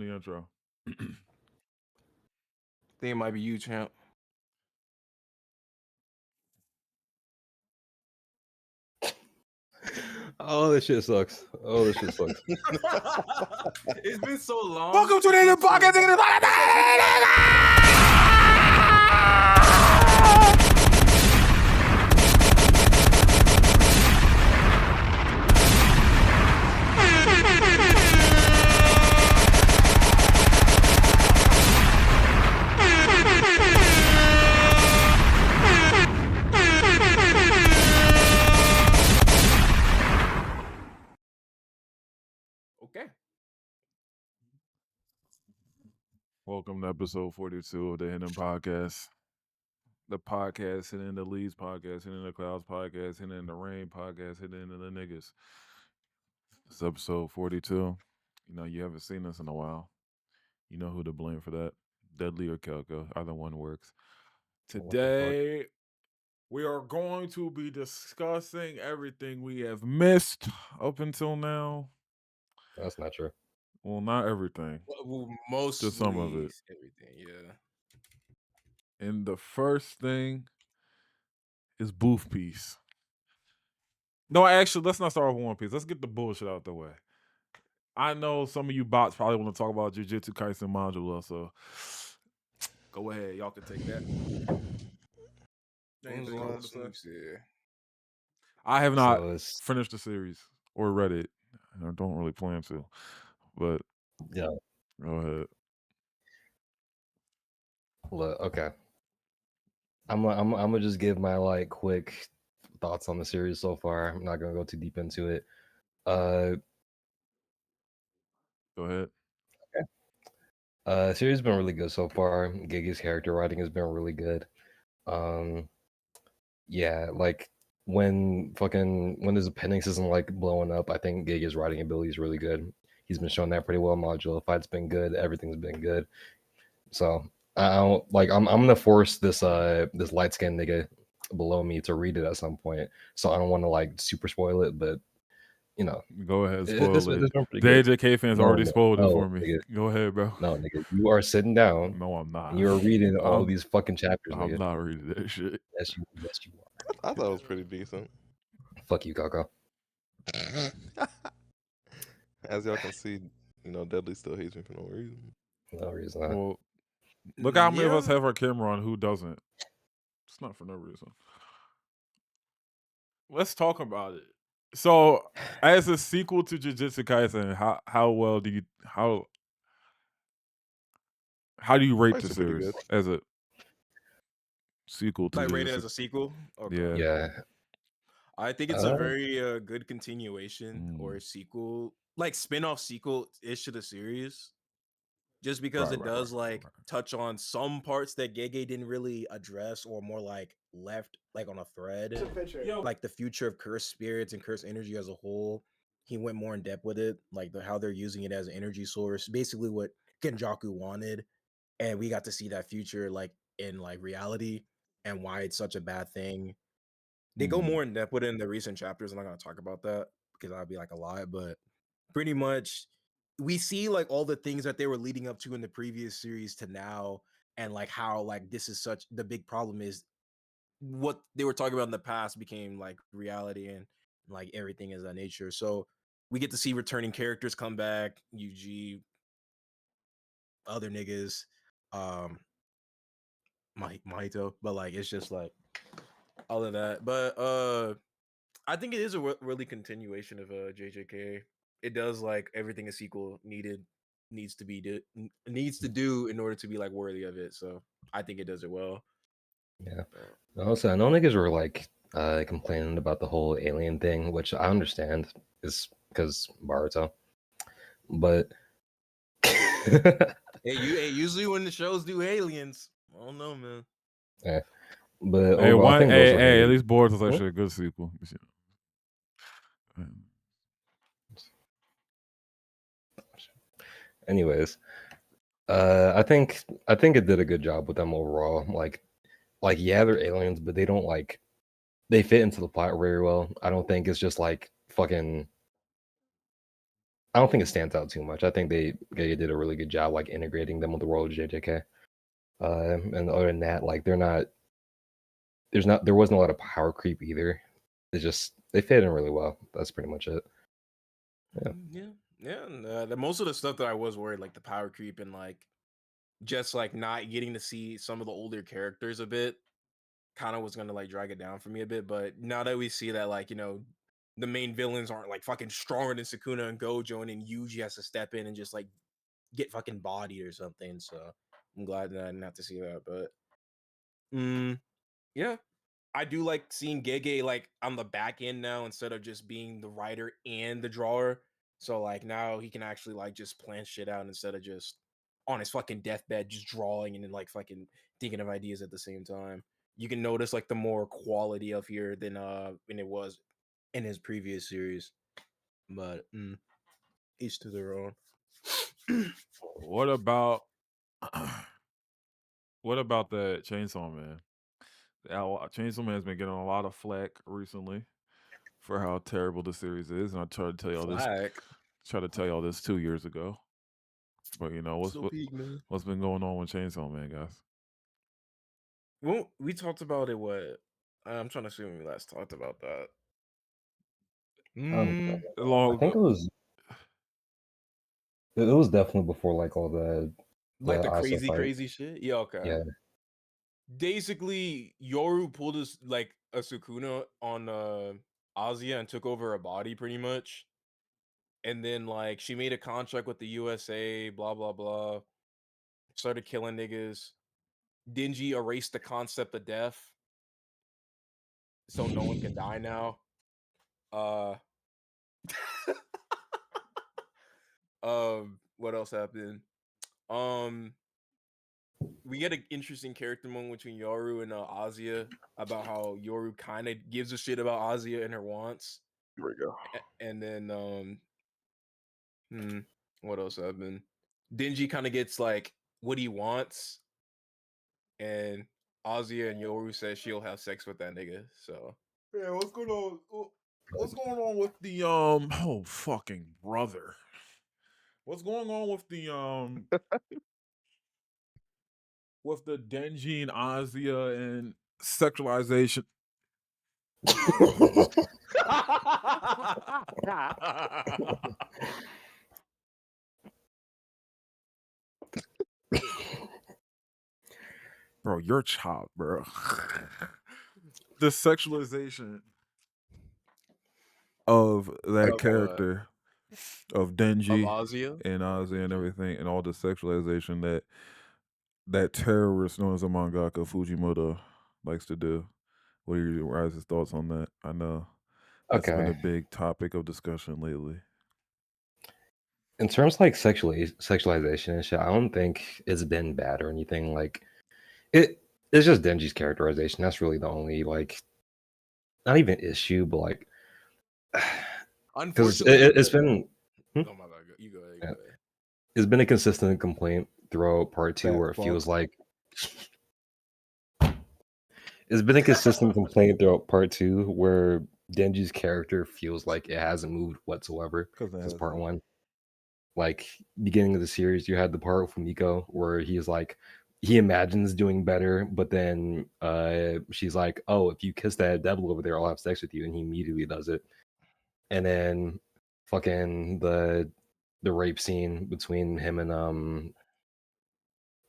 the intro. I think it might be you, champ. Oh, this shit sucks. It's been so long. Welcome to the Hidden Podcast. Okay. Welcome to episode 42 of the Hidden Podcast. The podcast hidden in the leaves podcast, hidden in the clouds podcast, hidden in the rain podcast, hidden in the niggas. It's episode 42. You know, you haven't seen us in a while. You know who to blame for that. Deadly or Kelko. Either one works. Today, we are going to be discussing everything we have missed up until now. That's not true. Well, not everything. Well, mostly Just some of it. everything, yeah. And the first thing is Booth Piece. No, actually, let's not start with One Piece. Let's get the bullshit out the way. I know some of you bots probably want to talk about Jujutsu Kaisen Modula, so go ahead. Y'all can take that. Anything you want to say? I have not finished the series or read it. And I don't really plan to. But yeah. Go ahead. Look, okay. I'm gonna just give my quick thoughts on the series so far. I'm not gonna go too deep into it. Go ahead. Okay. Series has been really good so far. Gigi's character writing has been really good. Yeah, like when there's a pending system like blowing up, I think Gigi's writing ability is really good. He's been showing that pretty well. Module fight's been good. Everything's been good. So I don't I'm gonna force this light skinned nigga below me to read it at some point. So I don't want to super spoil it, but you know, go ahead, spoil it. The AJK fans already spoiled it for me. Nigga. Go ahead, bro. No, nigga, you are sitting down. No, I'm not. And you're reading all these fucking chapters. I'm not reading that shit. Yes, you are. I thought it was pretty decent. Fuck you, Kaka. As y'all can see, Deadly still hates me for no reason. No reason. Well, look how many of us have our camera on. Who doesn't? It's not for no reason. Let's talk about it. So, as a sequel to Jujutsu Kaisen, how do you rate the series as a sequel to rate it as a sequel? Okay. Yeah. I think it's a very good continuation or a sequel, like spin-off sequel-ish to the series. Just because it does touch on some parts that Gege didn't really address or more left on a thread. Like the future of cursed spirits and cursed energy as a whole. He went more in depth with it, how they're using it as an energy source. Basically what Kenjaku wanted. And we got to see that future in reality and why it's such a bad thing. They go more in depth with it in the recent chapters. I'm not gonna talk about that because that'd be a lot, but pretty much we see all the things that they were leading up to in the previous series to now, and how this is such the big problem is what they were talking about in the past became reality and everything is that nature. So we get to see returning characters come back, UG, other niggas, Mahito, but it's just all of that. But I think it is a really continuation of JJK. It does everything a sequel needs to do in order to be worthy of it. So I think it does it well. Yeah. Also, I know niggas were complaining about the whole alien thing, which I understand is because Baruto. But hey, usually when the shows do aliens, I don't know, man. Yeah. But at least Boards was actually a good sequel. Anyways, I think it did a good job with them overall. Yeah, they're aliens, but they don't they fit into the plot very well. I don't think it's just fucking I don't think it stands out too much. I think they did a really good job like integrating them with the world of JJK. And other than that, like there wasn't a lot of power creep either. It's just they fit in really well. That's pretty much it. Yeah. And most of the stuff that I was worried, like the power creep and like just like not getting to see some of the older characters a bit, kind of was gonna like drag it down for me a bit. But now that we see that, like, the main villains aren't like fucking stronger than Sukuna and Gojo, and then Yuji has to step in and just like get fucking bodied or something. So I'm glad that I didn't have to see that. But yeah, I do like seeing Gege like on the back end now instead of just being the writer and the drawer. So like now he can actually like just plan shit out instead of just on his fucking deathbed just drawing and then like fucking thinking of ideas at the same time. You can notice like the more quality of here than it was in his previous series. But each to their own. What about that Chainsaw Man? Chainsaw Man's been getting a lot of flack recently for how terrible the series is, and I tried to tell y'all this. Tried to tell y'all this 2 years ago, but what's been going on with Chainsaw Man, guys? Well, we talked about it. What I'm trying to see when we last talked about that. I think it was definitely before like all the like the Asa fight. crazy shit. Yeah, okay. Yeah. Basically, Yoru pulled us like a Sukuna on Azia and took over her body pretty much. And then like she made a contract with the USA, blah blah blah. Started killing niggas. Denji erased the concept of death. So no one can die now. What else happened? We get an interesting character moment between Yoru and Azia about how Yoru kind of gives a shit about Azia and her wants. Here we go. And then what else happened? Denji kind of gets like what he wants, and Azia and Yoru says she'll have sex with that nigga. So yeah, what's going on? What's going on with the oh fucking brother? What's going on with the with the Denji and Azia and sexualization? Bro, you're chopped, bro. The sexualization of that character of Denji and Azia and everything, and all the sexualization that terrorist known as a mangaka Fujimoto likes to do. What are your guys' thoughts on that? I know that's been a big topic of discussion lately. In terms of like sexualization and shit, I don't think it's been bad or anything. Like it's just Denji's characterization. That's really the only like not even issue, but like because it's been oh my god, you go ahead. It's been a consistent complaint throughout part 2 where it feels like it's been a consistent complaint throughout part 2 where Denji's character feels like it hasn't moved whatsoever since part 1. Like beginning of the series, you had the part with Miko where he's like he imagines doing better, but then she's like, "Oh, if you kiss that devil over there, I'll have sex with you," and he immediately does it. And then fucking the rape scene between him and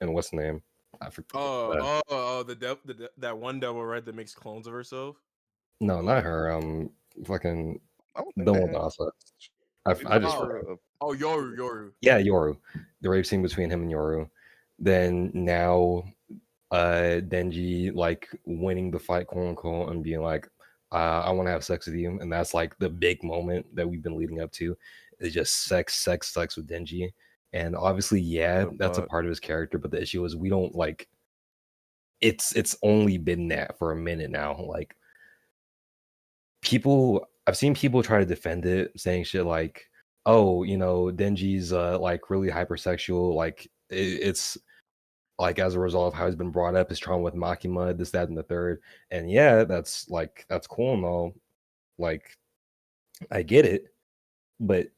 what's the name? I forget. That one devil, right? That makes clones of herself. No, not her. Fucking the one Asa. I just Yoru. Yeah, Yoru. The rape scene between him and Yoru. Then now, Denji like winning the fight, quote unquote, and being like, "I want to have sex with you," and that's like the big moment that we've been leading up to. It's just sex with Denji, and obviously, yeah, that's a part of his character. But the issue is we don't like. It's only been that for a minute now. Like I've seen people try to defend it, saying shit like, "Oh, Denji's like really hypersexual. Like it's like as a result of how he's been brought up, his trauma with Makima, this, that, and the third." And yeah, that's cool and all. Like I get it, but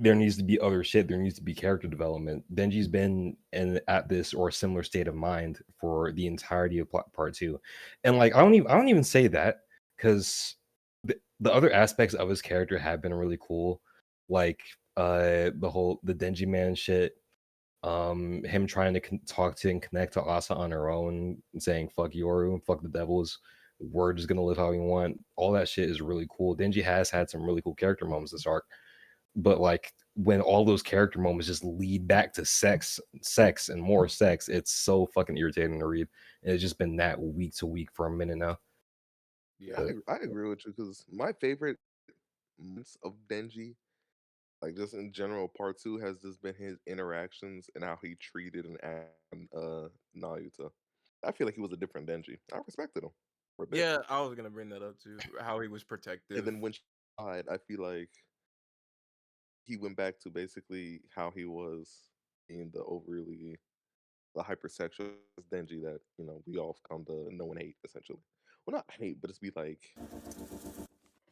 there needs to be other shit. There needs to be character development. Denji's been at this or a similar state of mind for the entirety of part 2, and like I don't even say that because the other aspects of his character have been really cool, like the Denji man shit, him trying to talk to and connect to Asa on her own, saying fuck Yoru, fuck the devils, we're just gonna live how we want. All that shit is really cool. Denji has had some really cool character moments this arc. But like when all those character moments just lead back to sex, and more sex, it's so fucking irritating to read. And it's just been that week to week for a minute now. Yeah, I agree with you because my favorite moments of Denji, like just in general, part 2 has just been his interactions and how he treated and acted Nayuta. I feel like he was a different Denji. I respected him for a bit. Yeah, I was gonna bring that up too. How he was And protective. then when she died, I feel like he went back to basically how he was in the hypersexual Denji that we all come to know and hate essentially. Well, not hate, but just be like get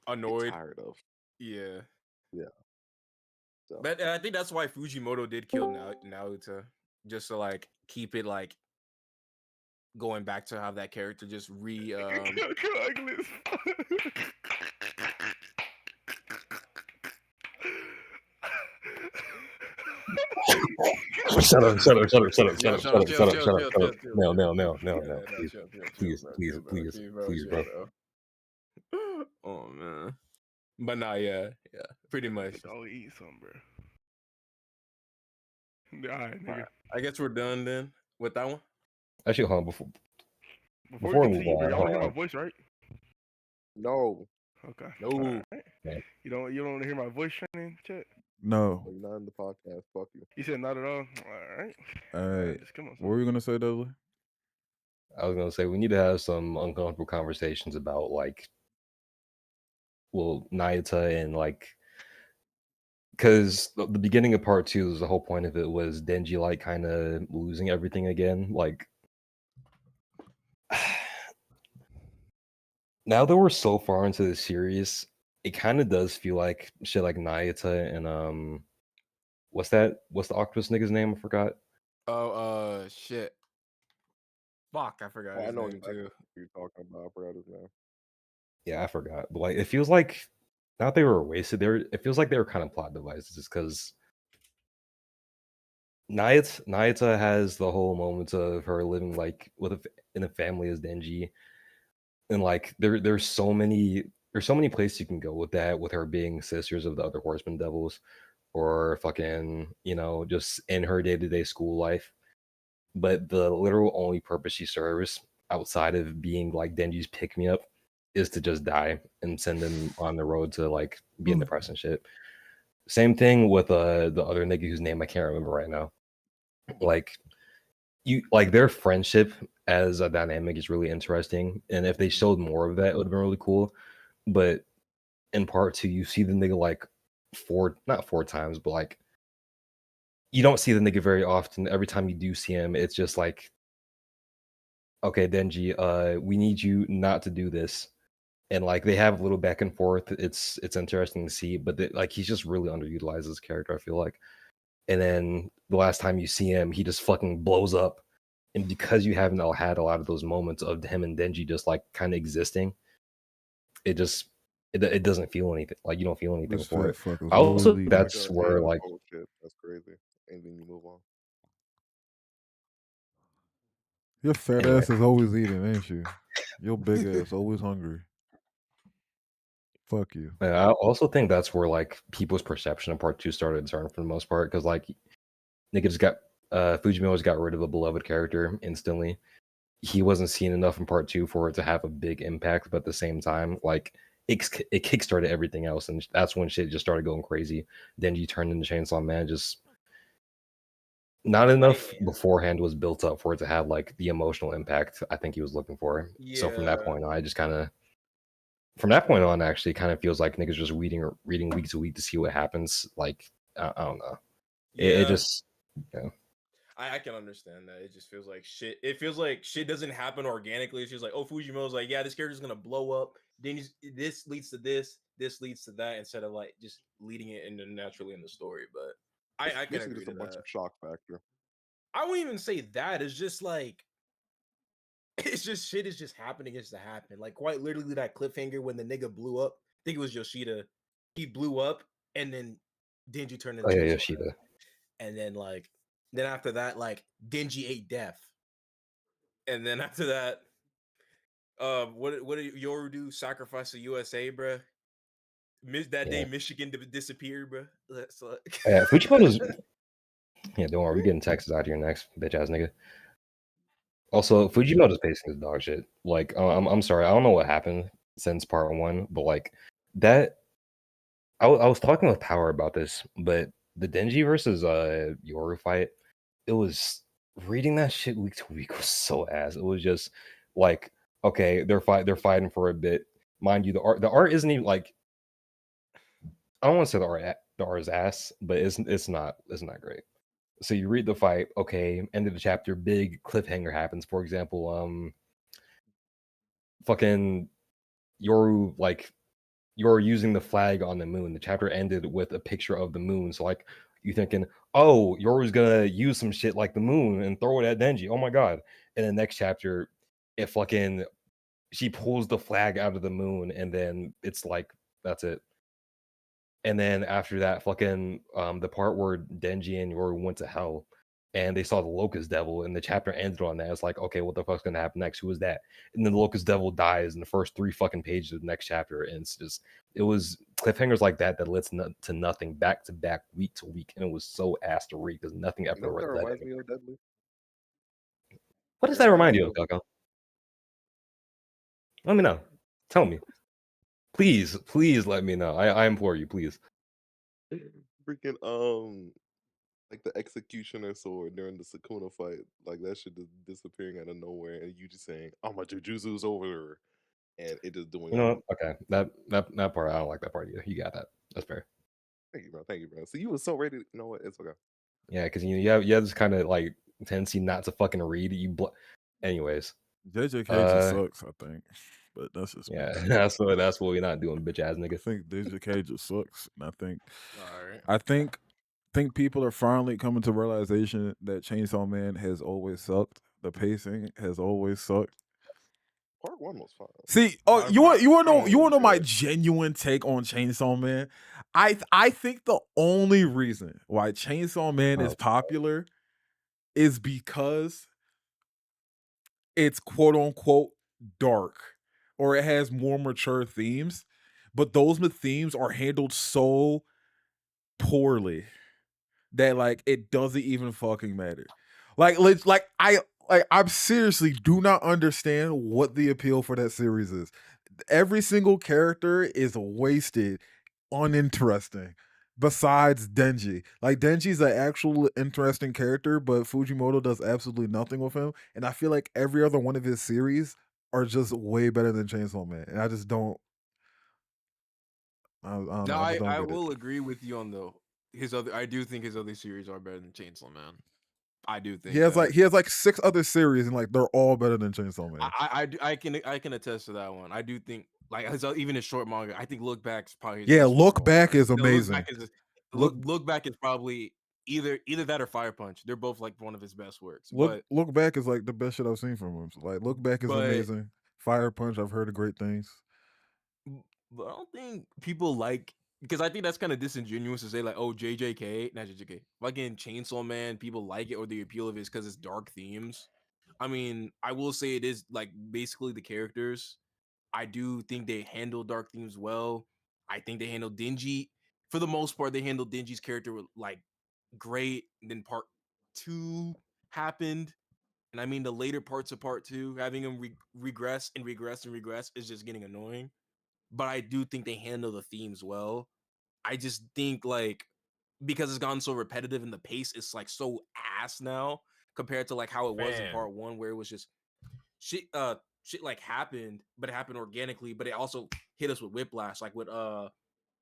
Annoyed. tired of. Yeah. Yeah. So But I think that's why Fujimoto did kill Naruto, just to like keep it like going back to how that character just Shut up, shut up, shut up, shut up, shut Yeah, up, shut up, shut up, shut up, shut up. No, chill. no, no, no, Yeah, no. no, Please, chill, please, bro, please, please, please, chill, bro. bro. Oh man. But nah, yeah, pretty much. Nigga always eat something, bro. Alright, nigga. I guess we're done then with that one. Actually, hold on, Before we before we move continue, bro, on, y'all want to hold hear on. my voice, right? no, Okay. No. Alright. Yeah. You don't want to hear my voice training, chat? No. like not in the podcast. Fuck you. You said not at all. All right. All right. Just come on. What were you gonna say, Dudley? I was gonna say we need to have some uncomfortable conversations about like, well, Nayuta and like, because the beginning of part 2 was the whole point of it was Denji like kind of losing everything again. Like, now that we're so far into the series, it kind of does feel like shit like Nayuta and what's the octopus nigga's name? I forgot. Oh, shit. Fuck, I forgot Oh, I his know name exactly too. what you're talking about. I forgot his name. Yeah, I forgot. But like, it feels like not they were wasted. It feels like they were kind of plot devices because Nayuta has the whole moments of her living like in a family as Denji, and like there's so many places you can go with that, with her being sisters of the other Horseman Devils, or fucking just in her day-to-day school life. But the literal only purpose she serves outside of being like Denji's pick me up is to just die and send him on the road to like be in the press and shit. Same thing with the other nigga whose name I can't remember right now. Like their friendship as a dynamic is really interesting, and if they showed more of that, it would have been really cool. But in part 2, you see the nigga like not four times, but like you don't see the nigga very often. Every time you do see him, it's just like, okay, Denji, we need you not to do this. And like they have a little back and forth. It's interesting to see, but like he's just really underutilized as a character, I feel like. And then the last time you see him, he just fucking blows up. And because you haven't had a lot of those moments of him and Denji just like kind of existing, it doesn't feel anything. Like you don't feel anything This for fat it. fucker's I always also think eating. that's where like Oh shit, that's crazy. And then you move on. Your fat anyway. ass is always eating, ain't you? Your big ass always hungry. Fuck you. And I also think that's where like people's perception of part 2 started to turn for the most part, because like niggas got Fujimoto's got rid of a beloved character instantly. He wasn't seen enough in part 2 for it to have a big impact, but at the same time, like it kickstarted everything else, and that's when shit just started going crazy. Then you turned into Chainsaw Man. Just not enough beforehand was built up for it to have like the emotional impact I think he was looking for. So from that point on, I just from that point on, actually kind of feels like niggas just reading week to week to see what happens. Like I don't know. Yeah. It just I can understand that. It just feels like shit. It feels like shit doesn't happen organically. It's just like, oh, Fujimoto's like, yeah, this character's gonna blow up. Then this leads to this. this leads to that instead of like just leading it into naturally in the story. But I can Basically, agree just a to bunch that. of shock factor. I wouldn't even say that. It's just like it's just shit is just happening just to happen. Like quite literally that cliffhanger when the nigga blew up. I think it was Yoshida. He blew up and then Denji turned Oh into yeah, Chainsaw Yoshida. Man. And then like then after that, like Denji ate death. And then after that, what did Yoru do? Sacrifice the USA, bruh. That day Yeah. Michigan disappeared, bruh. That's like Fujimoto's. Yeah, don't worry, we getting Texas out here next, bitch ass nigga. Also, Fujimoto's pacing is dog shit. Like, I'm sorry, I don't know what happened since part 1, but like that. I was talking with Power about this, but the Denji versus Yoru fight, it was reading that shit week to week was so ass. It was just like, okay, they're fighting for a bit. Mind you, the art isn't even like, I don't want to say the art is ass, but it's not great. So you read the fight, okay, end of the chapter, big cliffhanger happens. For example, fucking Yoru, like, you're using the flag on the moon. The chapter ended with a picture of the moon. So like you thinking, oh, Yoru's gonna use some shit like the moon and throw it at Denji. Oh my god. In the next chapter, it fucking she pulls the flag out of the moon and then it's like that's it. And then after that, fucking the part where Denji and Yoru went to hell and they saw the Locust Devil and the chapter ended on that. It's like, okay, what the fuck's gonna happen next? Who is that? And then the Locust Devil dies in the first 3 fucking pages of the next chapter. And it's just it was cliffhangers like that that led to nothing back to back, week to week. And it was so ass to read because nothing You ever know what that led reminds in. me of, Deadly? What does That that reminds remind me you of, of Calco? Let me know. Tell me. Please let me know. I implore you, please. freaking like the executioner sword during the Sakuna fight, like that shit just disappearing out of nowhere, and you just saying, "Oh my Jujutsu's over," and it just doing You know nothing. what? Okay. That part, I don't like that part either. You got that. That's fair. Thank you, bro. Thank you, bro. So you were so ready. You know what? It's okay. Yeah, because you have this kind of like tendency not to fucking read. Anyways, JJK just sucks, I think. But that's just me. yeah, that's what we're not doing, bitch ass I nigga. think JJK just sucks. And all right. I think people are finally coming to realization that Chainsaw Man has always sucked. The pacing has always sucked. Part 1 was fine. See, you want to know my genuine take on Chainsaw Man? I think the only reason why Chainsaw Man is popular is because it's quote unquote dark or it has more mature themes, but those themes are handled so poorly that like it doesn't even fucking matter. I seriously do not understand what the appeal for that series is. Every single character is wasted, uninteresting. Besides Denji, like Denji's an actual interesting character, but Fujimoto does absolutely nothing with him. And I feel like every other one of his series are just way better than Chainsaw Man, and I just don't. I don't know. I just don't I get it. will agree with you on his other. I do think his other series are better than Chainsaw Man. I do think He has that. like 6 other series, and like they're all better than Chainsaw Man. I can attest to that one. I do think like even his short manga. I think Look Back's probably his Yeah, best Look manga of all Back time. is No, amazing. Look Back is probably either that or Fire Punch. They're both like one of his best works. But Look Back is like the best shit I've seen from him. So, like Look Back is but amazing. Fire Punch, I've heard of great things. but I don't think people like because I think that's kind of disingenuous to say like, oh, JJK, not JJK, fucking Chainsaw Man, people like it or the appeal of it is because it's dark themes. I mean, I will say it is like basically the characters. I do think they handle dark themes well. I think they handle Dingy for the most part. They handled Dingy's character like great. And then part 2 happened, and I mean the later parts of part 2, having him regress and regress and regress is just getting annoying. But I do think they handle the themes well. I just think like because it's gotten so repetitive and the pace is like so ass now compared to like how it was in part 1 where it was just shit like happened, but it happened organically, but it also hit us with whiplash, like with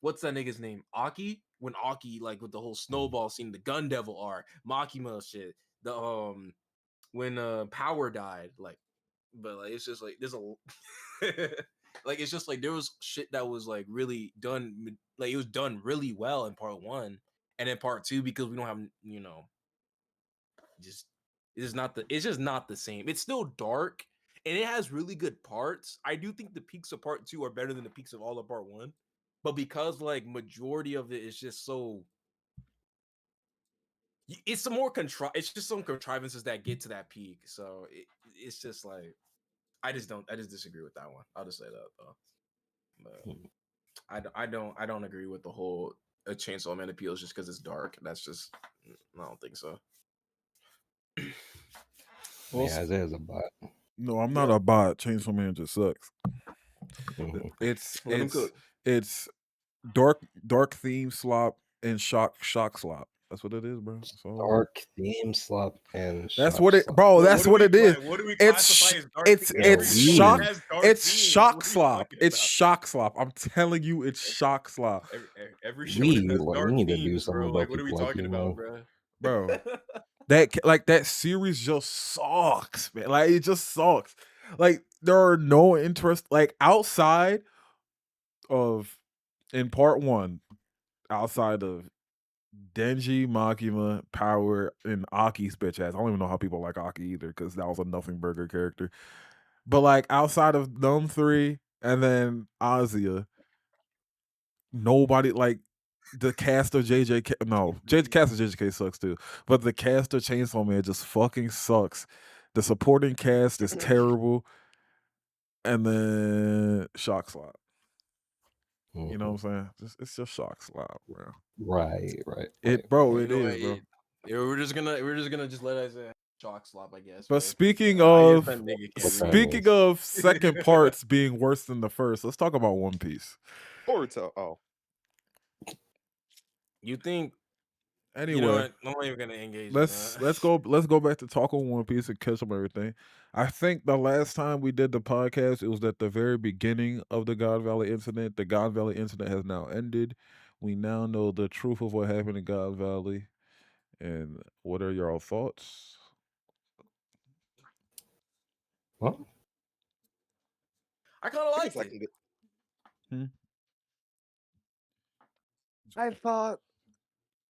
what's that nigga's name? Aki? When Aki, like with the whole snowball scene, the gun devil art, Makima shit, the when Power died, like, but like it's just like there's a Like it's just like there was shit that was like really done, like it was done really well in part 1, and in part 2 because we don't have just it's just not the same. It's still dark and it has really good parts. I do think the peaks of part 2 are better than the peaks of all of part 1, but because like majority of it is just so. It's some more it's just some contrivances that get to that peak. So it's just like I just disagree with that one. I'll just say that though. But I don't agree with the whole Chainsaw Man appeals just because it's dark. That's just I don't think so. Well, Yeah, Isaiah's a bot. no, I'm not a bot. Chainsaw Man just sucks. Mhm. Let him cook. It's dark theme slop and shock slop. That's what it is, bro. So Dark theme slop and that's shock what it, slop. bro. That's what it is. What do we It's classify as dark? it's Yeah, shock. weed. Has dark It's themes. shock What are you slop. talking It's about? shock slop. I'm telling you, it's shock slop, Every show has We dark need to do themes, something bro. about Like, what are we people like talking you, about, man. bro? bro. That series just sucks, man. Like it just sucks. Like there are no interest like outside of in part 1, outside of Denji, Makima, Power, and Aki's bitch ass. I don't even know how people like Aki either because that was a nothing burger character. But like outside of them 3 and then Azia, nobody like the cast of JJK. No, cast of JJK sucks too. But the cast of Chainsaw Man just fucking sucks. The supporting cast is terrible. And then Shock Slop. You know what I'm saying? It's just Shock Slop, bro. Right. It is, bro. We're just gonna let Isaiah shock slop, I guess. But bro. speaking I of guess that nigga can Speaking read. of second parts being worse than the first, let's talk about One Piece. Boruto. You think? Anyway, You know what? I'm not even gonna engage. let's go back to talking One Piece and catch up everything. I think the last time we did the podcast, it was at the very beginning of the God Valley incident. The God Valley incident has now ended. We now know the truth of what happened in God Valley. And what are your thoughts? What? I kind of liked it. I thought,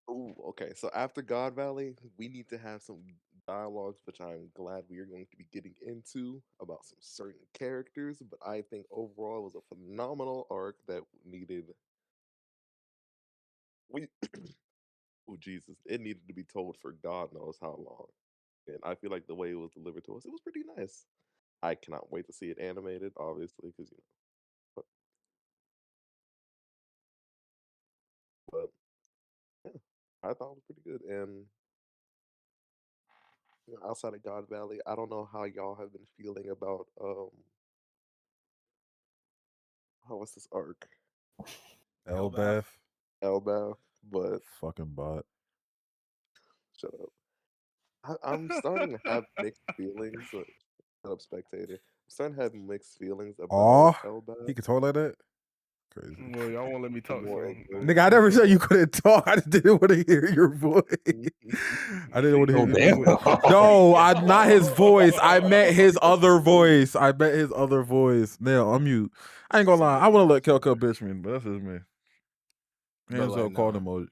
okay. So after God Valley, we need to have some dialogues, which I'm glad we are going to be getting into about some certain characters. But I think overall it was a phenomenal arc that needed. We, oh Jesus, it needed to be told for God knows how long, and I feel like the way it was delivered to us, it was pretty nice. I cannot wait to see it animated, obviously, because but yeah, I thought it was pretty good. And outside of God Valley, I don't know how y'all have been feeling about how was this arc? Elbath. Elbath, but Fucking bot. shut up. I'm starting to have mixed feelings. Shut up, spectator. I'm starting to have mixed feelings about Aw, Elbath. he could talk like that? Crazy. Well, y'all won't let me talk. More So, of Nigga, I never said you couldn't talk. I just didn't want to hear your voice. I didn't want to hear Oh, your damn. voice. No, not his voice. I meant his other voice. I meant his other voice. Now, I'm mute. I ain't gonna lie. I want to let Kelka bitch me, but that's just me. Hands up, call emoji.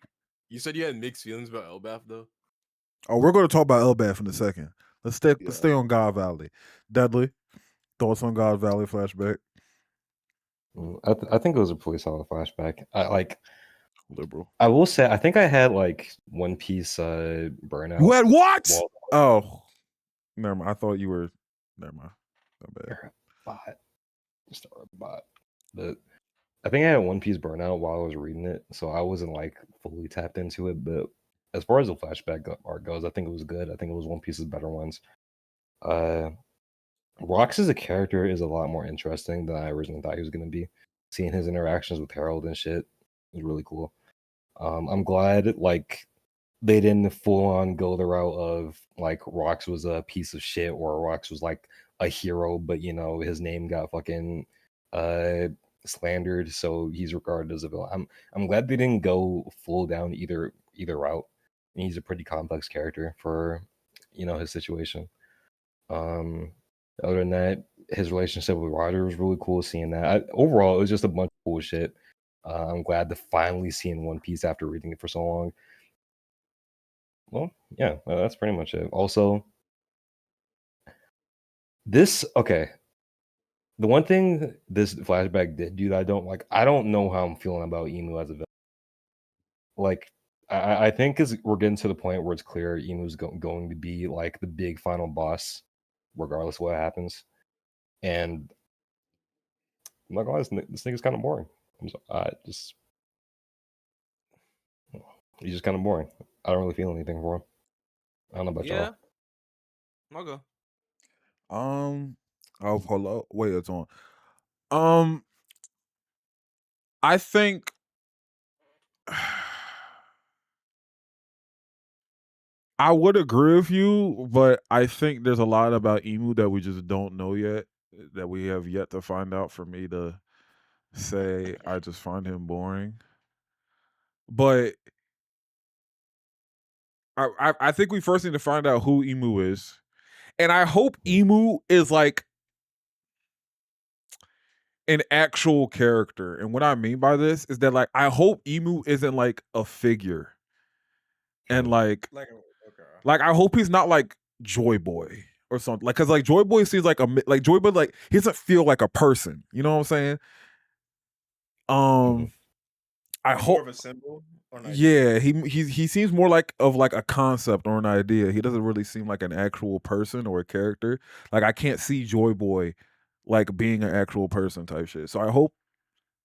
You said you had mixed feelings about Elbath, though. Oh, we're going to talk about Elbath in a second. Let's stay on God Valley. Dudley, thoughts on God Valley flashback? I think it was a pretty solid flashback. Liberal. I will say, I think I had like One Piece burnout. You had what? Oh, never mind. I thought you were. Never mind. Not bad. You're a bot. Just a bot. But I think I had One Piece burnout while I was reading it, so I wasn't like fully tapped into it. But as far as the flashback arc goes, I think it was good. I think it was One Piece's better ones. Rox as a character is a lot more interesting than I originally thought he was going to be. Seeing his interactions with Harold and shit was really cool. I'm glad like they didn't full on go the route of like Rox was a piece of shit or Rox was like a hero, but you know his name got fucking slandered, so he's regarded as a villain. I'm glad they didn't go full down either route. And he's a pretty complex character for his situation. Other than that, his relationship with Roger was really cool. Seeing that, overall, it was just a bunch of cool shit. I'm glad to finally see in One Piece after reading it for so long. Well, yeah, that's pretty much it. Also, okay. The one thing this flashback did do that I don't like, I don't know how I'm feeling about Emu as a villain. Like, I think we're getting to the point where it's clear Emu's going to be like the big final boss, regardless of what happens. And I'm not gonna lie, this nigga's kind of boring. He's just kind of boring. I don't really feel anything for him. I don't know about y'all. I'll go. Oh, hello. Wait, it's on. I think I would agree with you, but I think there's a lot about Emu that we just don't know yet, that we have yet to find out for me to say I just find him boring. But I think we first need to find out who Emu is. And I hope Emu is like an actual character. And what I mean by this is that like I hope Emu isn't like a figure. And like I hope he's not like Joy Boy or something. Like, cause like Joy Boy seems like like Joy Boy, like he doesn't feel like a person. You know what I'm saying? I hope more of a symbol or an idea. Yeah, he seems more like of like a concept or an idea. He doesn't really seem like an actual person or a character. Like I can't see Joy Boy like being an actual person type shit. So I hope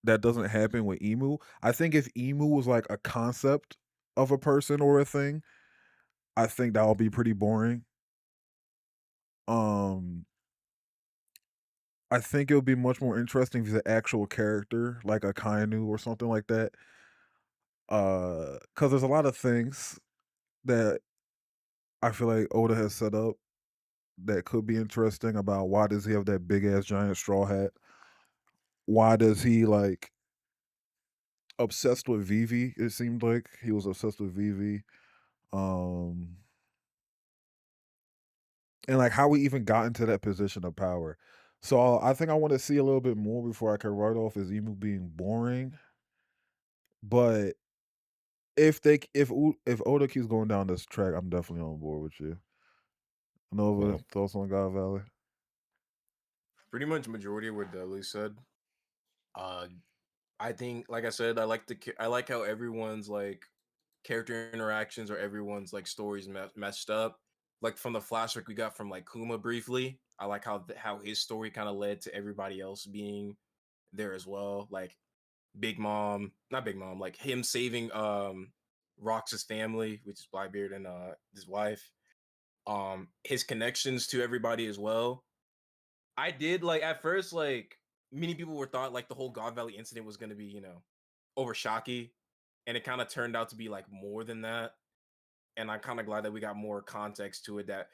that doesn't happen with Emu. I think if Emu was like a concept of a person or a thing, I think that would be pretty boring. I think it would be much more interesting if he's an actual character, like a Kainu or something like that. Because there's a lot of things that I feel like Oda has set up that could be interesting about why does he have that big ass giant straw hat? Why does he like obsessed with Vivi? It seemed like he was obsessed with Vivi. And like how we even got into that position of power. So I think I want to see a little bit more before I can write off as Emu being boring. But if Oda keeps going down this track, I'm definitely on board with you. Nova, thoughts on God Valley? Pretty much majority of what Dudley said. I think, like I said, I like how everyone's like character interactions or everyone's like stories messed up. Like from the flashback we got from like Kuma briefly, I like how his story kind of led to everybody else being there as well. Like not Big Mom, like him saving Rox's family, which is Blackbeard and his wife. His connections to everybody as well. I did like at first, like many people were thought like the whole God Valley incident was gonna be, over shocky, and it kind of turned out to be like more than that. And I'm kind of glad that we got more context to it. That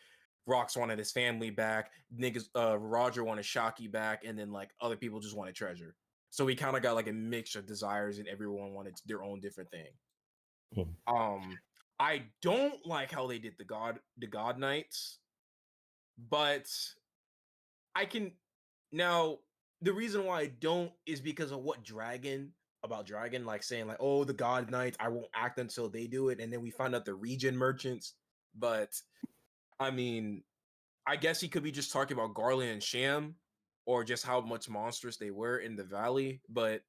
Rox wanted his family back, niggas, Roger wanted Shocky back, and then like other people just wanted treasure. So we kind of got like a mix of desires, and everyone wanted their own different thing. I don't like how they did the God Knights, but I can now. The reason why I don't is because of about Dragon, like saying like, oh, the God Knights, I won't act until they do it, and then we find out the region merchants. But I mean, I guess he could be just talking about Garland and Sham, or just how much monstrous they were in the valley. But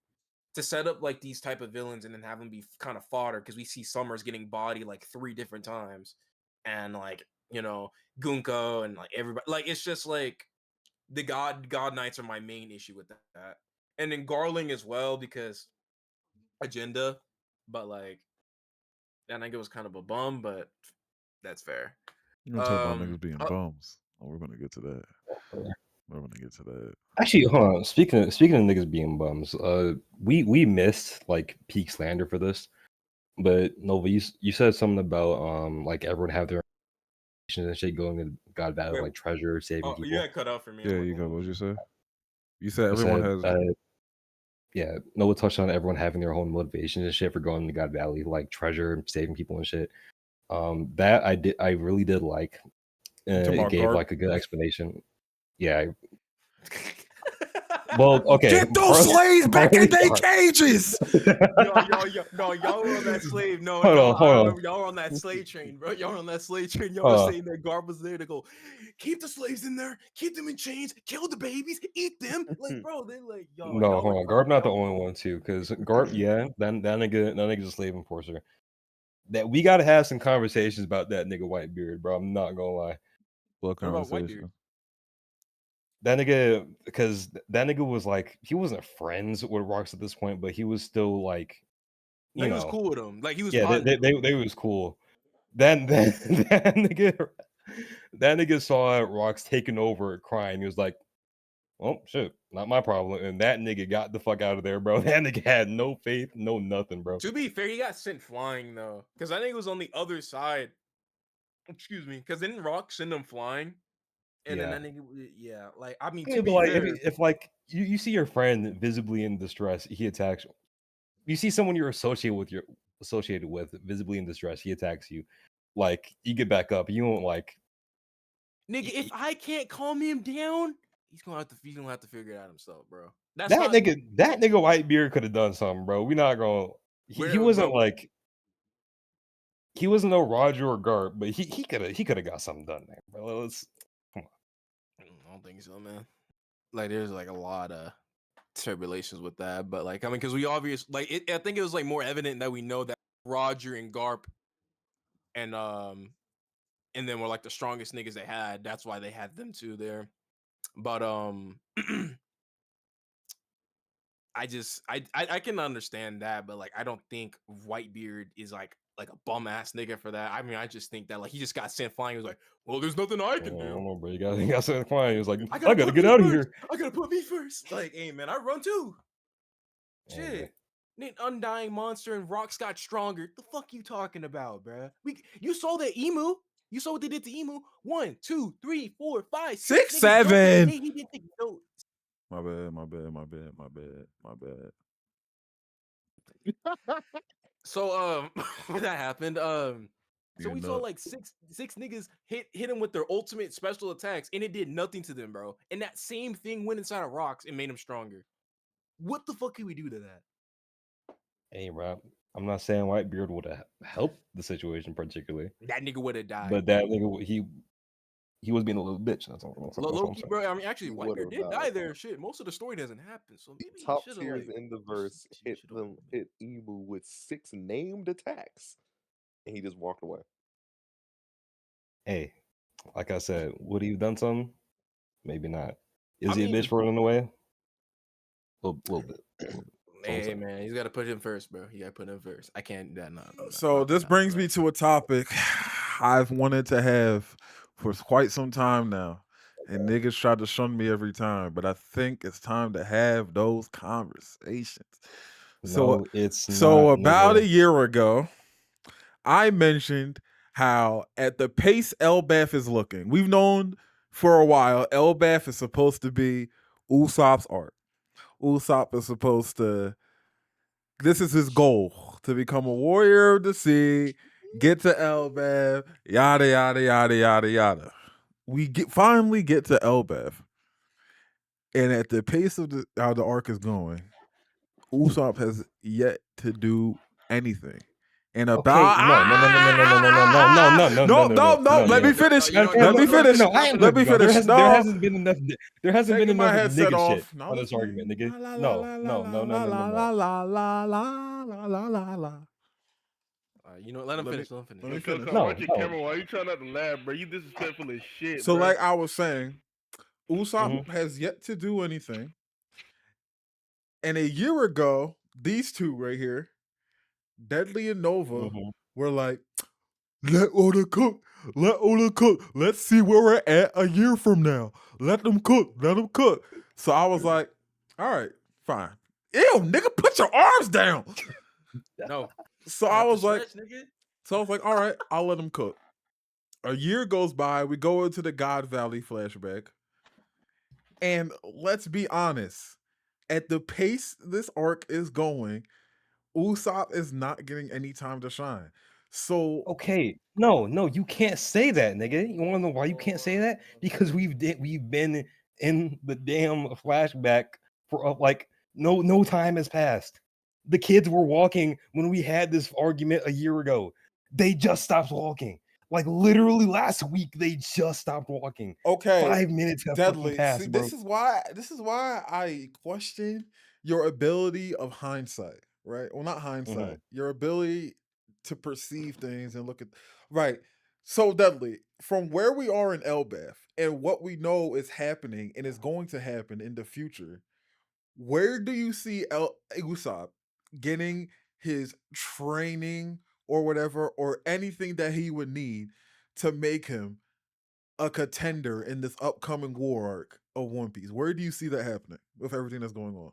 to set up like these type of villains and then have them be kind of fodder, because we see Summers getting bodied like 3 different times, and like Gunko and like everybody, like it's just like the God Knights are my main issue with that, and then Garling as well because agenda, but like I think it was kind of a bum, but that's fair. You're gonna talk about niggas being bums. Oh, we're gonna get to that. We're gonna get to that. Actually, hold on. Speaking of niggas being bums, we missed like peak slander for this, but Nova, you said something about like everyone have their and shit going to God Valley like treasure saving people. You got cut out for me. Yeah, you go. What did you say? You said everyone has. Yeah, Noah touched on everyone having their own motivation and shit for going to God Valley, like treasure, saving people and shit. That I really did like. It gave like a good explanation. Yeah, Well, okay. Get those slaves back in their cages. No, y'all were on that slave. No, Hold no, on, hold I on. remember y'all were on that slave train, bro. Y'all were on that slave train. Y'all Hold were on. saying that Garb was there to go, keep the slaves in there, keep them in chains, kill the babies, eat them. Like, bro, they're like, y'all. No, y'all hold were on. Garb not the y'all- only one too, because Garb, yeah, that nigga's a slave enforcer. That we gotta have some conversations about that nigga Whitebeard, bro. I'm not gonna lie. What What about Whitebeard? conversation? That nigga, because that nigga was like, he wasn't friends with Rocks at this point, but he was still like, No, you he was know, cool with him. Like he was yeah, positive. they was cool. Then that nigga saw Rocks taking over, crying. He was like, "Oh shit, not my problem." And that nigga got the fuck out of there, bro. That nigga had no faith, no nothing, bro. To be fair, he got sent flying though, because I think it was on the other side. Excuse me, because didn't Rock send him flying? And Yeah. then that nigga, yeah, like I mean, Yeah, to but be like, fair, if like you see your friend visibly in distress, he attacks. You see someone you're associated with visibly in distress, he attacks you. Like you get back up. You won't like. nigga, if I can't calm him down, he's gonna have to figure it out himself, bro. That's That not nigga Whitebeard could have done something, bro. We not gonna. He wasn't bro. like. He wasn't no Roger or Garp, but he could have got something done there, bro. Let's come on. I don't think so, man. Like, there's like a lot of tribulations with that, but like, I mean, because we obviously I think it was like more evident that we know that Roger and Garp and then were like the strongest niggas they had. That's why they had them two there. But I can understand that, but like I don't think Whitebeard is like a bum ass nigga for that. I mean, I just think that like he just got sent flying. He was like, well, there's nothing I can I do. don't know, bro. He got something flying. He was like, I gotta gotta put get me out of first. here. I gotta put me first. Like, hey man, I run too. Anyway. Shit. An undying monster and Rocks got stronger. The fuck you talking about, bruh? You saw the emu. You saw what they did to emu. 1, 2, 3, 4, 5, 6, 7. He didn't take no. My bad. So that happened. So we saw Nuts. like six niggas hit him with their ultimate special attacks, and it did nothing to them, bro. And that same thing went inside of Rocks and made him stronger. What the fuck can we do to that? Hey, bro. I'm not saying Whitebeard would have helped the situation particularly, That nigga would have died. but that nigga he was being a little bitch. That's all I'm Low-key, saying. bro. I mean, actually, He Whitebeard would've did died. die there. Shit, most of the story doesn't happen, so maybe he Top should have tiers like in the verse hit Emu with 6 named attacks, and he just walked away. Hey, like I said, would he have done something? Maybe not. Is I he a mean- bitch for running away? A little bit. Hey man, he's gotta put him first, bro. You gotta put him first. I can't. So this brings me to a topic I've wanted to have for quite some time now, and niggas try to shun me every time. But I think it's time to have those conversations. No, it's so not, about nigga. a year ago, I mentioned how at the pace Elbaf is looking, we've known for a while Elbaf is supposed to be Usopp's arc. Usopp is supposed to. This is his goal to become a warrior of the sea, get to Elbaf, yada yada yada yada yada. We finally get to Elbaf, and at the pace of how the arc is going, Usopp has yet to do anything. And about no. Let me finish. Let me finish. No, I am Let me finish. There hasn't been enough. There hasn't been enough headset nigga off. shit on this argument, nigga. No. You know, let him finish. Let him finish. Let me finish. No, Watch your camera while you trying not to laugh, bro. You disrespectful as shit. So, bro. like I was saying, Usopp has yet to do anything. And a year ago, these two right here, Deadly and Nova, were like, let Oda cook. Let Oda cook. Let's see where we're at a year from now. Let them cook. Let them cook. So I was like, all right, fine. Ew, nigga, put your arms down. No. So I was like, all right, I'll let them cook. A year goes by. We go into the God Valley flashback. And let's be honest, at the pace this arc is going, Usopp is not getting any time to shine. So okay, no, you can't say that, nigga. You want to know why you can't say that? Because we've been in the damn flashback for like no time has passed. The kids were walking when we had this argument a year ago. They just stopped walking. Like literally last week, they just stopped walking. Okay, 5 minutes have fucking Deadly. passed, See, bro. this is why I question your ability of hindsight, right? Well, not hindsight, your ability to perceive things and look at right. So Deadly, from where we are in Elbaf and what we know is happening and is going to happen in the future, where do you see Usopp getting his training or whatever or anything that he would need to make him a contender in this upcoming war arc of One Piece? Where do you see that happening with everything that's going on?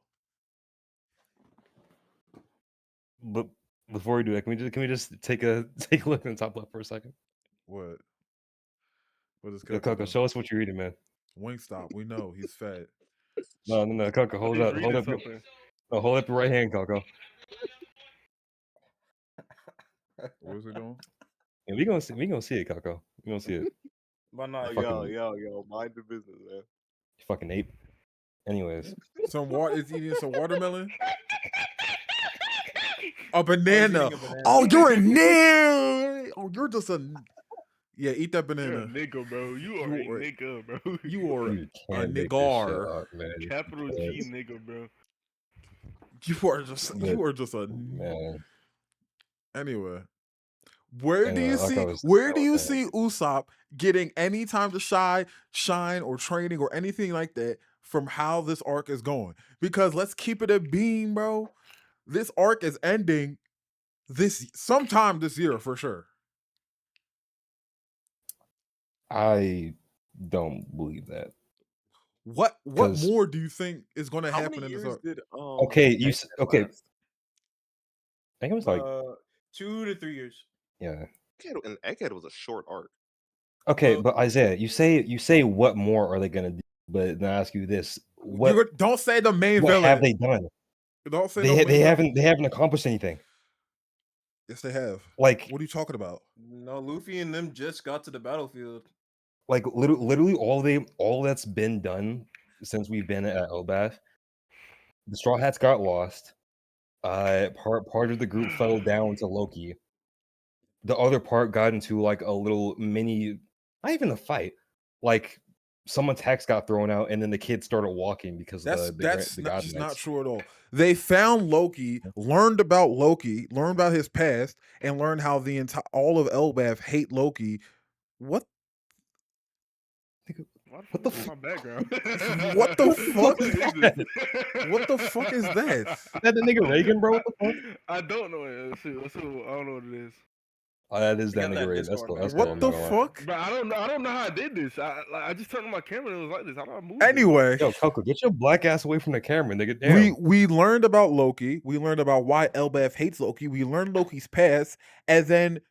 But before we do that, can we just take a look in the top left for a second? What? What is Yo, Coco? Coco, show us what you're reading, man. Wingstop, we know he's fat. No, Coco, hold up, hold up, hold up your right hand, Coco. What is he doing? Yeah, we gonna see it, Coco. We gonna see it. But not Yo, mind the business, man. You fucking ape. Anyways, Is he eating some watermelon? A banana. eating a banana. Oh, you're a nigga. Oh, you're just a. Yeah, eat that You're banana. a nigga, bro. You are a nigga, bro. You are you a can't make this shit niggar. up, man. Capital G nigga, bro. You are just a Man. Anyway. Where do you Like I was see Usopp getting any time to shine or training or anything like that from how this arc is going? Because let's keep it a beam, bro. This arc is ending sometime this year for sure. I don't believe that. What more do you think is going to happen in this arc? Okay, okay. I think it was like 2 to 3 years. Yeah. And Egghead was a short arc. Okay, but Isaiah, you say what more are they gonna do? But then I ask you this: don't say the main what villain. have they done? Don't say they haven't accomplished anything. Yes, they have. Like, what are you talking about? No, Luffy and them just got to the battlefield. Like literally all that's been done since we've been at Elbaf. The Straw Hats got lost. Part of the group fell down to Loki. The other part got into like a little mini, not even a fight. Like someone's text got thrown out, and then the kids started walking because that's the not, just not true at all. They found Loki, learned about his past, and learned how all of Elbaf hate Loki. What the fuck? My background. What the fuck? What the fuck is that? Is that the nigga Reagan, bro? What the fuck? I don't know it. I don't know what it is. Oh, that is that nigga Reagan. That's what the fuck? But I don't know how I did this. I just turned on my camera and it was like this. How do I move? Anyway, yo, Coco, get your black ass away from the camera, nigga. Damn. We learned about Loki. We learned about why Elbaf hates Loki. We learned Loki's past, and then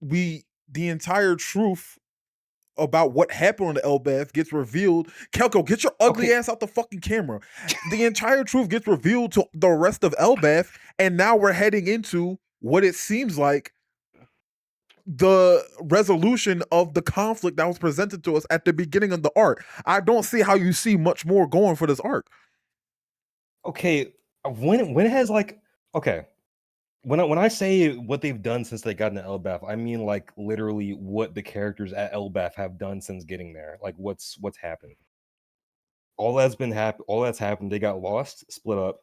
the entire truth about what happened on the Elbaf gets revealed. Kelko, get your ugly ass out the fucking camera. The entire truth gets revealed to the rest of Elbaf, and now we're heading into what it seems like the resolution of the conflict that was presented to us at the beginning of the arc. I don't see how you see much more going for this arc. Okay, when has like when I say what they've done since they got into Elbaf, I mean like literally what the characters at Elbaf have done since getting there. Like what's happened. All that's happened. They got lost, split up.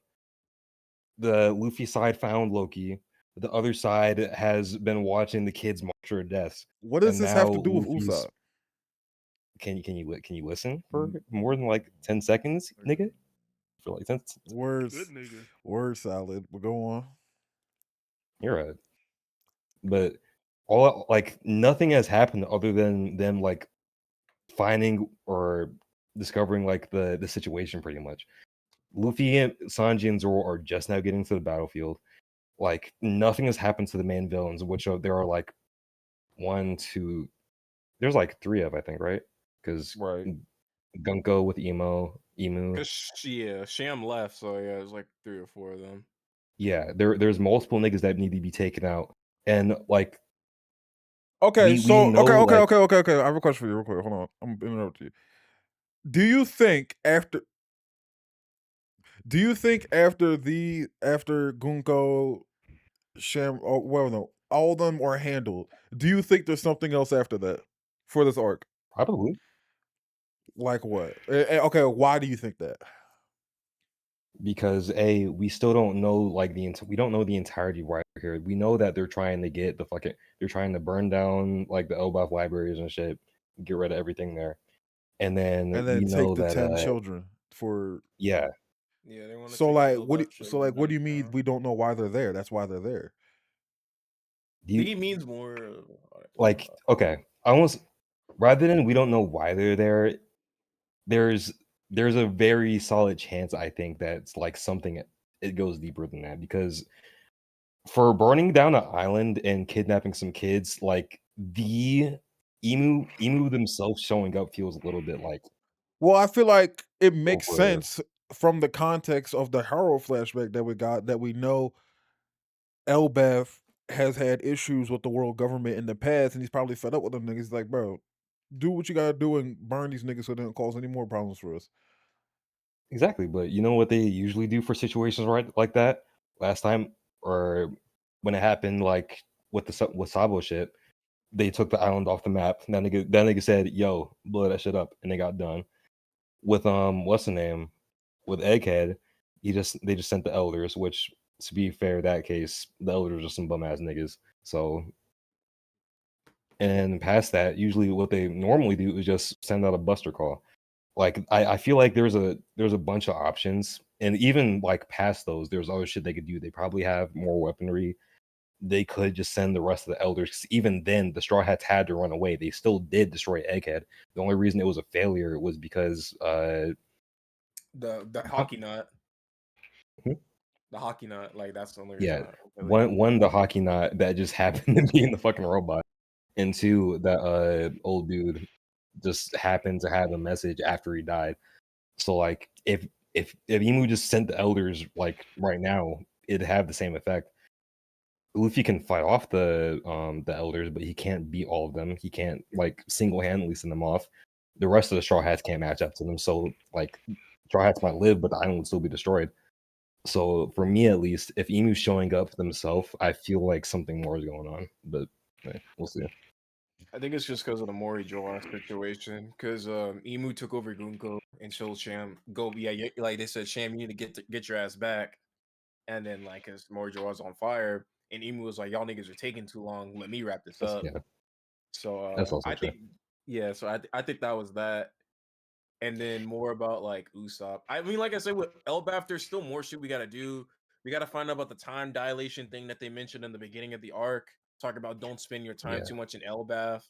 The Luffy side found Loki. The other side has been watching the kids march to death. What does this have to do with Usopp? Can you listen for more than like 10 seconds, nigga? For like 10 words salad. We'll go on. You're right. But all like nothing has happened other than them like finding or discovering like the situation pretty much. Luffy and Sanji and Zoro are just now getting to the battlefield. Like nothing has happened to the main villains, which there are like 1, 2, there's like 3 of I think, right? Because Gunko with Emu. Yeah, Sham left, so yeah, there's like 3 or 4 of them. Yeah, there's multiple niggas that need to be taken out, and like. Okay, I have a question for you real quick. Hold on, I'm interrupting you. Do you think after Gunko, all of them are handled? Do you think there's something else after that for this arc? Probably. Like what? Okay, why do you think that? Because we still don't know like we don't know the entirety right here. We know that they're trying to get they're trying to burn down like the Elbaf libraries and shit, get rid of everything there, and then And we then take know the that 10 children for. yeah. Yeah, they want to So take like, the what? Elbaf So like, what do you children. mean we don't know why they're there? That's why they're there. I think he means more like okay, almost rather than we don't know why they're there. There's a very solid chance I think that's like something it goes deeper than that, because for burning down an island and kidnapping some kids, like the emu themselves showing up feels a little bit like Well, I feel like it makes over. sense from the context of the Harrow flashback that we got, that we know Elbaf has had issues with the world government in the past, and he's probably fed up with them niggas. He's like, bro, do what you gotta do and burn these niggas so they don't cause any more problems for us. Exactly, but you know what they usually do for situations like that? Last time, or when it happened, like with with Sabo shit, they took the island off the map. That nigga said, "Yo, blow that shit up," and they got done. With what's the name? With Egghead, they just sent the elders. Which, to be fair, that case, the elders are some bum ass niggas. So, and past that, usually what they normally do is just send out a buster call. Like I feel like there's a bunch of options, and even like past those, there's other shit they could do. They probably have more weaponry. They could just send the rest of the elders. 'Cause even then, the Straw Hats had to run away. They still did destroy Egghead. The only reason it was a failure was because the hockey nut. Hmm? The hockey nut, like that's the only Yeah, reason. Really one the hockey nut that just happened to be in the fucking robot, and two that old dude just happened to have a message after he died. So like if Emu just sent the elders like right now, it'd have the same effect. Luffy can fight off the elders, but he can't beat all of them. He can't like single-handedly send them off. The rest of the Straw Hats can't match up to them. So like Straw Hats might live, but the island would still be destroyed. So for me at least, if Emu's showing up himself, I feel like something more is going on. But we'll see. I think it's just because of the Mori Joa situation. Because Emu took over Gunko and told Sham, "Go, like they said, Sham, you need to get your ass back." And then like, cause Mori Joa's on fire, and Emu was like, "Y'all niggas are taking too long. Let me wrap this up." Yeah, So that's also I true. think, yeah. So I think that was that. And then more about like Usopp. I mean, like I said, with Elbaf, there's still more shit we gotta do. We gotta find out about the time dilation thing that they mentioned in the beginning of the arc. Talk about don't spend your time Yeah. too much in Elbaf.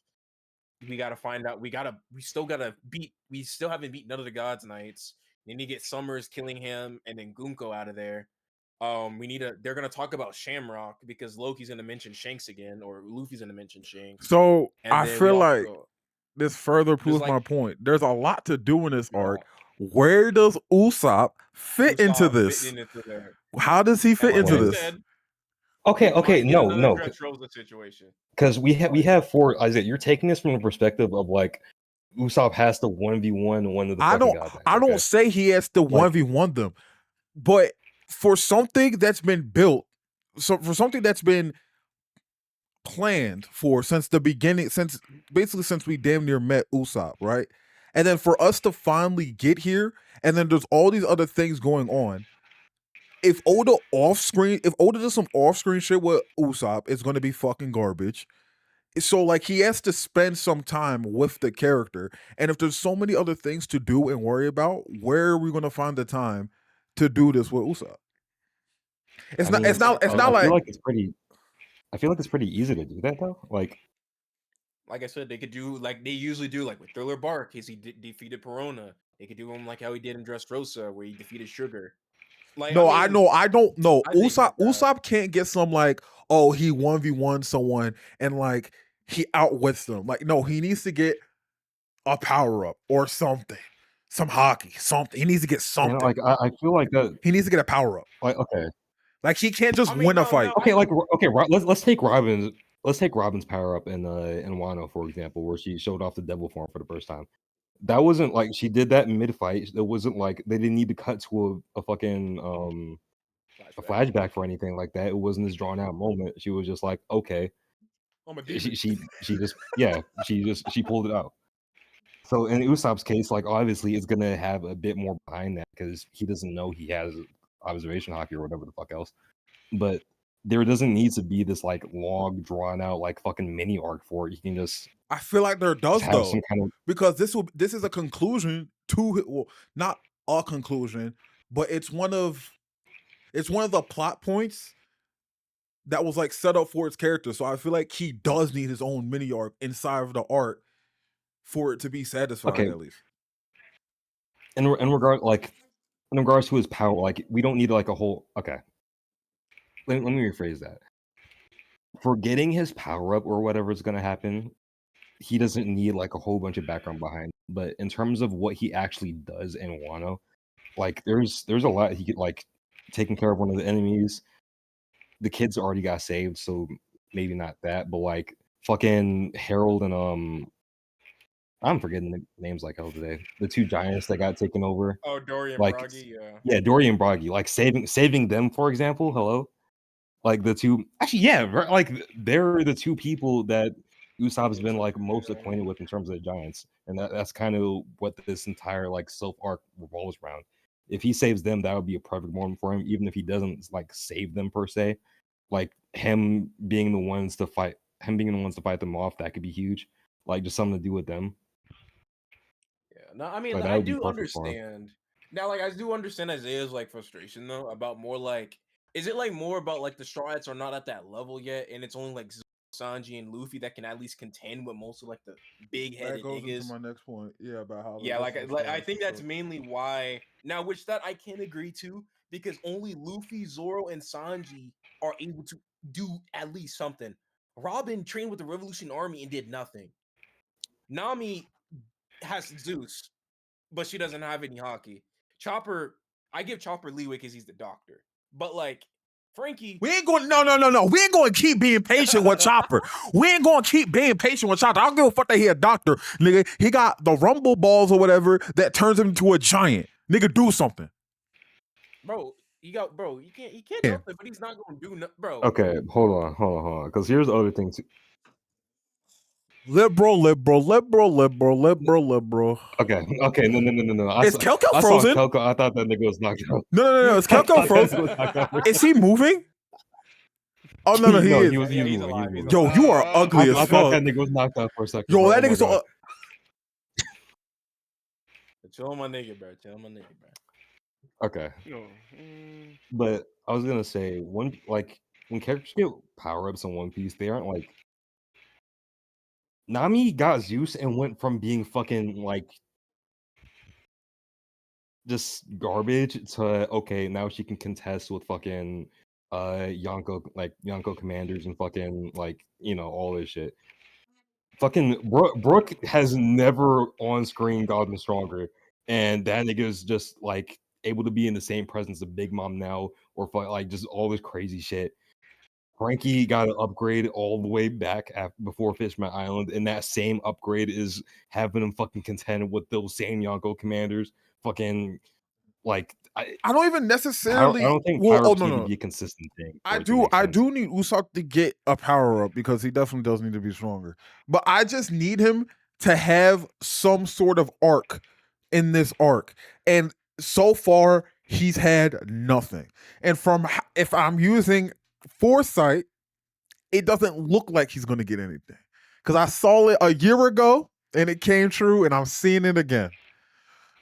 We gotta find out. We still gotta beat. We still haven't beat none of the gods knights. We need to get Summers, Killingham, and then Gunko out of there. We need to. They're gonna talk about Shamrock because Loki's gonna mention Shanks again, or Luffy's gonna mention Shanks. So And I then we feel like also this further there's proves like my point. There's a lot to do in this arc. yeah, Where does Usopp fit into Usopp this? fitting into there. How does he fit And like into I this? said, Okay, we might get no, another no, Dressrosa situation. because we have four. Isaiah, you're taking this from the perspective of like Usopp has to 1v1 one of the fucking god knights. I don't say he has to 1v1 them, but for something that's been built, so for something that's been planned for since the beginning, since we damn near met Usopp, right? And then for us to finally get here, and then there's all these other things going on. If Oda does some off-screen shit with Usopp, it's gonna be fucking garbage. So like he has to spend some time with the character, and if there's so many other things to do and worry about, where are we gonna find the time to do this with Usopp? I It's not feel like like it's pretty easy to do that though. Like I said, they could do like they usually do, like with Thriller Bark, case he defeated Perona. They could do him like how he did in Dressrosa, where he defeated Sugar. Like no, I don't know. I think like that. Usopp can't get some like, oh, he 1v1 someone and like he outwits them. Like, no, he needs to get a power up or something. Some hockey, something. He needs to get something. like I feel like that he needs to get a power up. Like okay. Like he can't just win a fight. Okay, let's take Robin's power up in Wano, for example, where she showed off the devil form for the first time. that wasn't like she did that mid-fight. It wasn't like they didn't need to cut to a fucking a flashback for anything like that. It wasn't this drawn out moment. She was just like, okay. I'm a demon. She pulled it out. So in Usopp's case, like obviously it's gonna have a bit more behind that because he doesn't know he has observation hockey or whatever the fuck else. But there doesn't need to be this like long drawn out like fucking mini arc for it. You can just I feel like there does have though, some kind of because this is a conclusion to, well, not a conclusion, but it's one of the plot points that was like set up for its character. So I feel like he does need his own mini arc inside of the arc for it to be satisfying, Okay. at least. in regards to his power, like we don't need like a whole okay. Let me rephrase that. For getting his power up or whatever's gonna happen, he doesn't need like a whole bunch of background behind. But in terms of what he actually does in Wano, like there's a lot he could like taking care of one of the enemies. The kids already got saved, so maybe not that, but like fucking Harold and I'm forgetting the names like hell today. The two giants that got taken over. Oh, Dory and Like Broggy, yeah. Yeah, Dory and Broggy. Like saving them, for example. Hello? Like the two actually, yeah, like they're the two people that Usopp's been like most acquainted with in terms of the giants. And that's kind of what this entire like self arc revolves around. If he saves them, that would be a perfect moment for him, even if he doesn't like save them per se. Like him being the ones to fight them off, that could be huge. Like just something to do with them. Yeah, no, I mean, Like, that I would be do perfect for him. understand. Now, like, I do understand Isaiah's like frustration though about more like, is it like more about like the Straw Hats are not at that level yet, and it's only like Sanji and Luffy that can at least contend with most of like the big That headed goes into niggas. my next point. Yeah, about how Yeah, like I think that's mainly why. Now, which that I can agree to, because only Luffy, Zoro, and Sanji are able to do at least something. Robin trained with the Revolution Army and did nothing. Nami has Zeus, but she doesn't have any hockey. Chopper, I give Chopper leeway because he's the doctor. But like Frankie, We ain't going. No. We ain't going to keep being patient with Chopper. We ain't going to keep being patient with Chopper. I don't give a fuck that he a doctor, nigga. He got the rumble balls or whatever that turns him into a giant. Nigga, do something. bro, he can't Yeah. nothing, but he's not gonna do nothing, bro. Okay, hold on. Because here's the other thing too. Liberal. Okay, no. Is Kelko frozen? Saw Kelko. I thought that nigga was knocked out. No. Is Kelko frozen? Is he moving? Oh no, he is. He's alive. Yo, you are ugly as I thought that fuck. nigga was knocked out for a second. Yo, bro. that Oh my nigga's so. God. Chill on my nigga, bro. Chill on my nigga, bro. Okay. But I was gonna say when characters get power ups in One Piece, they aren't like Nami got Zeus and went from being fucking like just garbage to okay, now she can contest with fucking Yonko commanders and fucking like, you know, all this shit. Fucking Brooke has never on screen gotten stronger, and that nigga is just like able to be in the same presence of Big Mom now, or like just all this crazy shit. Frankie got an upgrade all the way back before Fishman Island, and that same upgrade is having him fucking contend with those same Yonko commanders. Fucking like I don't even necessarily. I don't think Well, power ups need to be a consistent thing. I do need Usopp to get a power up because he definitely does need to be stronger. But I just need him to have some sort of arc in this arc. And so far, he's had nothing. And if I'm using foresight, it doesn't look like he's going to get anything. Because I saw it a year ago and it came true, and I'm seeing it again.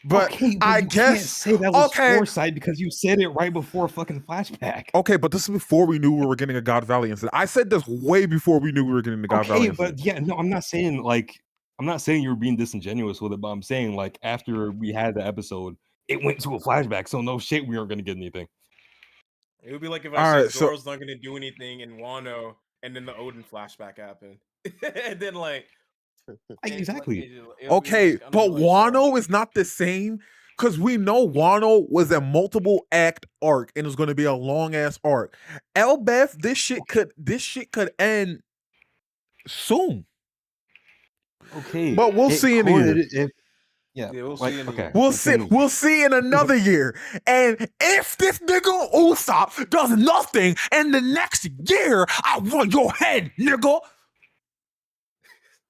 But okay, I you guess can't say that was foresight because you said it right before fucking flashback. Okay, but this is before we knew we were getting a God Valley incident. I said this way before we knew we were getting the God Valley incident. But yeah, no, I'm not saying you were being disingenuous with it, but I'm saying like after we had the episode, it went to a flashback, so no shit, we aren't gonna get anything. It would be like if I said Zoro's not gonna do anything in Wano, and then the Odin flashback happened, and then like exactly. Okay, but Wano is not the same because we know Wano was a multiple act arc and it was going to be a long ass arc. Elbeth, this shit could end soon. Okay, but we'll see in the end. Yeah, Yeah, we'll like, see in a okay. year. We'll see. We'll see in another year. And if this nigga Usopp does nothing in the next year, I want your head, nigga.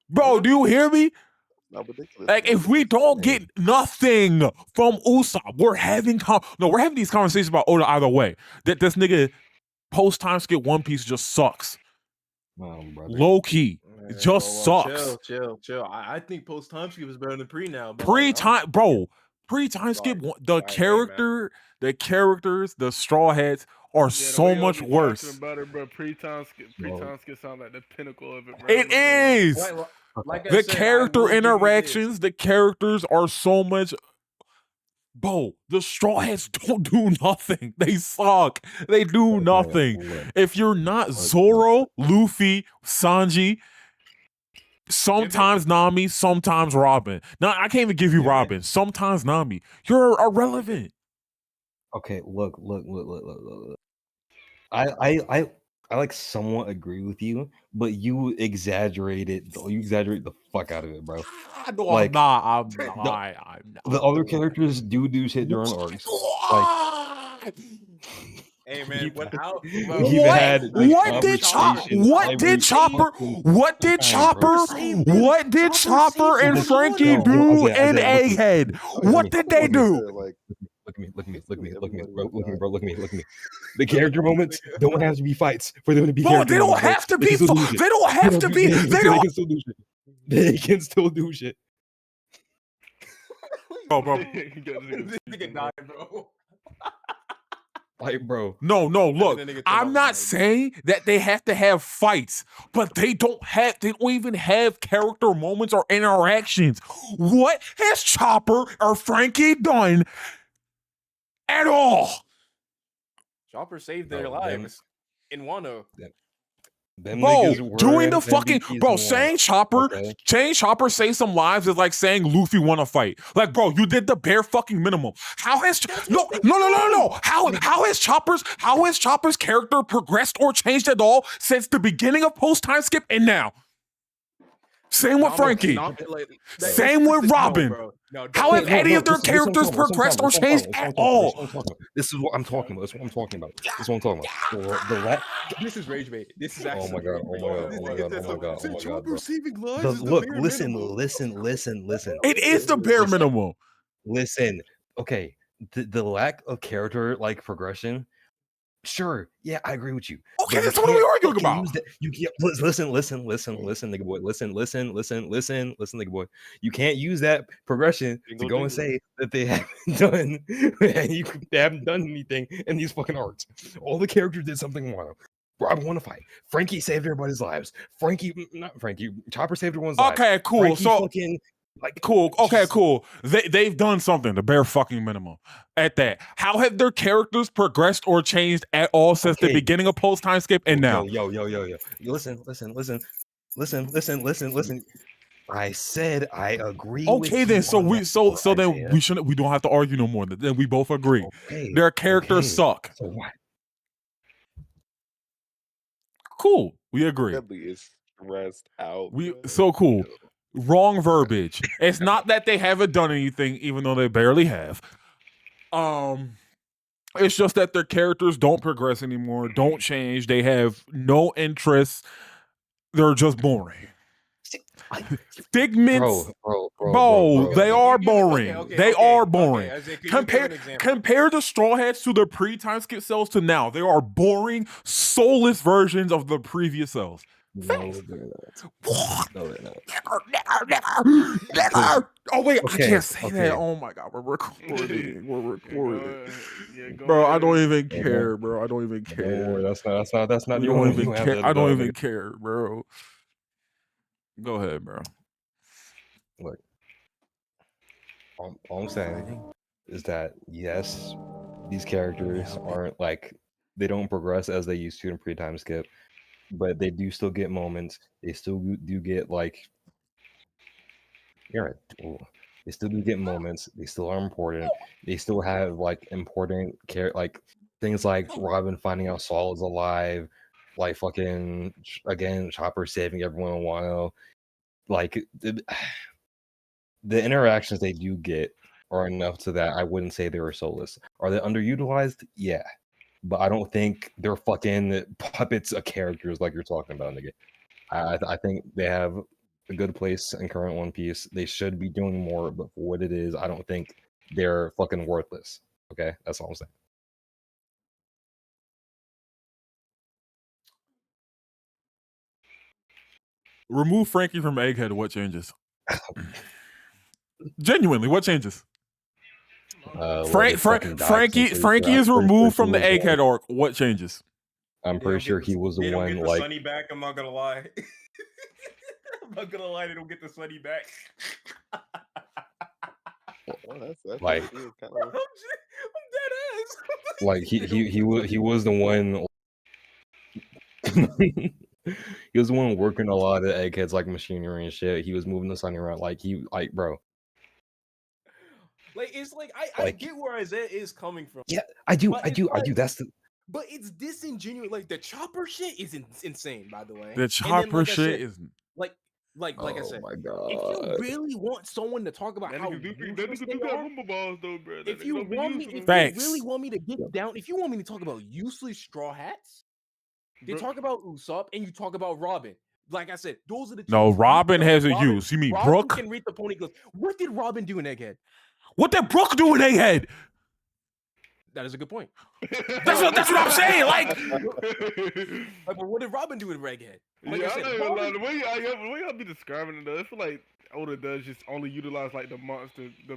Bro, do you hear me? Not ridiculous. Like, not if we ridiculous. don't get nothing from Usopp, we're having these conversations about Oda either way. That this nigga post time skip One Piece just sucks. Brother. Low key, it just sucks. Chill. I think post time skip is better than pre now. But Pre-time, bro. Pre-time skip. The characters, the Straw Hats are so much worse. About it, bro. Pre-time skip sound like the pinnacle of it, bro. It is. Like I The said, character interactions, the characters are so much. Bro, the Straw Hats don't do nothing. They suck. They do nothing. If you're not Zoro, Luffy, Sanji, sometimes Nami, sometimes Robin. Now, I can't even give you Robin. Sometimes Nami. You're irrelevant. Okay, look. I like somewhat agree with you, but you exaggerate it. You exaggerate the fuck out of it, bro. No, Like, I'm not. The other characters do shit during arcs. Like, hey man, What did Chopper and Frankie do in Egghead? What did they do? Look at me, bro. Look at me. The character moments don't have to be fights for them to be. Bro, they don't have to be. They don't have to be. They can still do shit. They can still do shit. Bro. This nigga died, bro. Like, bro. No, look. I'm not saying that they have to have fights, but they don't even have character moments or interactions. What has Chopper or Frankie done at all? Chopper saved their lives in Wano. Bro, doing the fucking saying Chopper save some lives is like saying Luffy won a fight. Like, bro, you did the bare fucking minimum. How has no. How has Chopper's character progressed or changed at all since the beginning of post time skip and now? Same with Frankie. Same with Robin. How have any of their characters progressed or changed at all? This is what I'm talking about. This is rage bait. This is actually. Oh my god, bro. Saving lives. Look, listen. It is the bare minimum. Listen, okay. The lack of character like progression. Sure, yeah, I agree with you. Okay, that's what are we arguing about? You can't listen, nigga boy. Listen, nigga boy. You can't use that progression to go and say that they haven't done they haven't done anything in these fucking arcs. All the characters did something wild. Bro, I want to fight. Frankie saved everybody's lives. Chopper saved everyone's lives. Okay, cool. Frankie so fucking, cool. Okay, cool. They've done something, the bare fucking minimum. At that, how have their characters progressed or changed at all since the beginning of post time skip and now? Yo. Listen. I said I agree. Okay, then. So we don't have to argue no more. Then we both agree. Okay, their characters suck. So what? Cool. We agree. Deadly is stressed out. So cool. Wrong verbiage. It's not that they haven't done anything, even though they barely have. It's just that their characters don't progress anymore, don't change. They have no interest. They're just boring. Figments, bro, they are boring. They are boring. Compare the Straw Hats to their pre-time skip selves to now. They are boring, soulless versions of the previous selves. No, they're not. Oh wait, I can't say that. Oh my god, we're recording. Bro, I don't even care, bro. I don't even care. Don't worry, that's not. You don't even care. I don't even care, bro. Go ahead, bro. Look, all I'm saying is that yes, these characters aren't like they don't progress as they used to in pre-time skip, but they do still get moments. They still do get like. You're right. They still do get moments. They still are important. They still have like important like things like Robin finding out Saul is alive, like fucking again Chopper saving everyone in Wano. Like the interactions they do get are enough to that I wouldn't say they were soulless. Are they underutilized? Yeah. But I don't think they're fucking puppets of characters like you're talking about, nigga. I think they have a good place in current One Piece. They should be doing more, but for what it is, I don't think they're fucking worthless. Okay, that's all I'm saying. Remove Frankie from Egghead. What changes? Genuinely, what changes? Frankie is removed from the Egghead arc. What changes? I'm pretty sure he was the they don't one get the like Sunny back. I'm not gonna lie. I'm not gonna lie. They don't get the Sunny back. Well, that's like kind of... I'm dead ass. like he was the one. He was the one working a lot of Eggheads like machinery and shit. He was moving the Sunny around like bro. Like it's like I get where Isaiah is coming from. Yeah, I do. That's the. But it's disingenuous. Like the chopper shit is insane. By the way, The chopper shit is like I said. My God. If you really want someone to talk about how useless they are, balls, though, bro. if you really want me to get down, if you want me to talk about useless straw hats, then talk about Usopp and you talk about Robin. Like I said, those are the two. No, Robin has a use. You mean Robin Brooke? can read the pony goes. What did Robin do in Egghead? What did Brooke do in Egghead? That is a good point. That's what I'm saying. Like, but what did Robin do in Egghead? Like Yeah, I said, I know the way y'all be describing it, though, I feel like Oda does just only utilize like the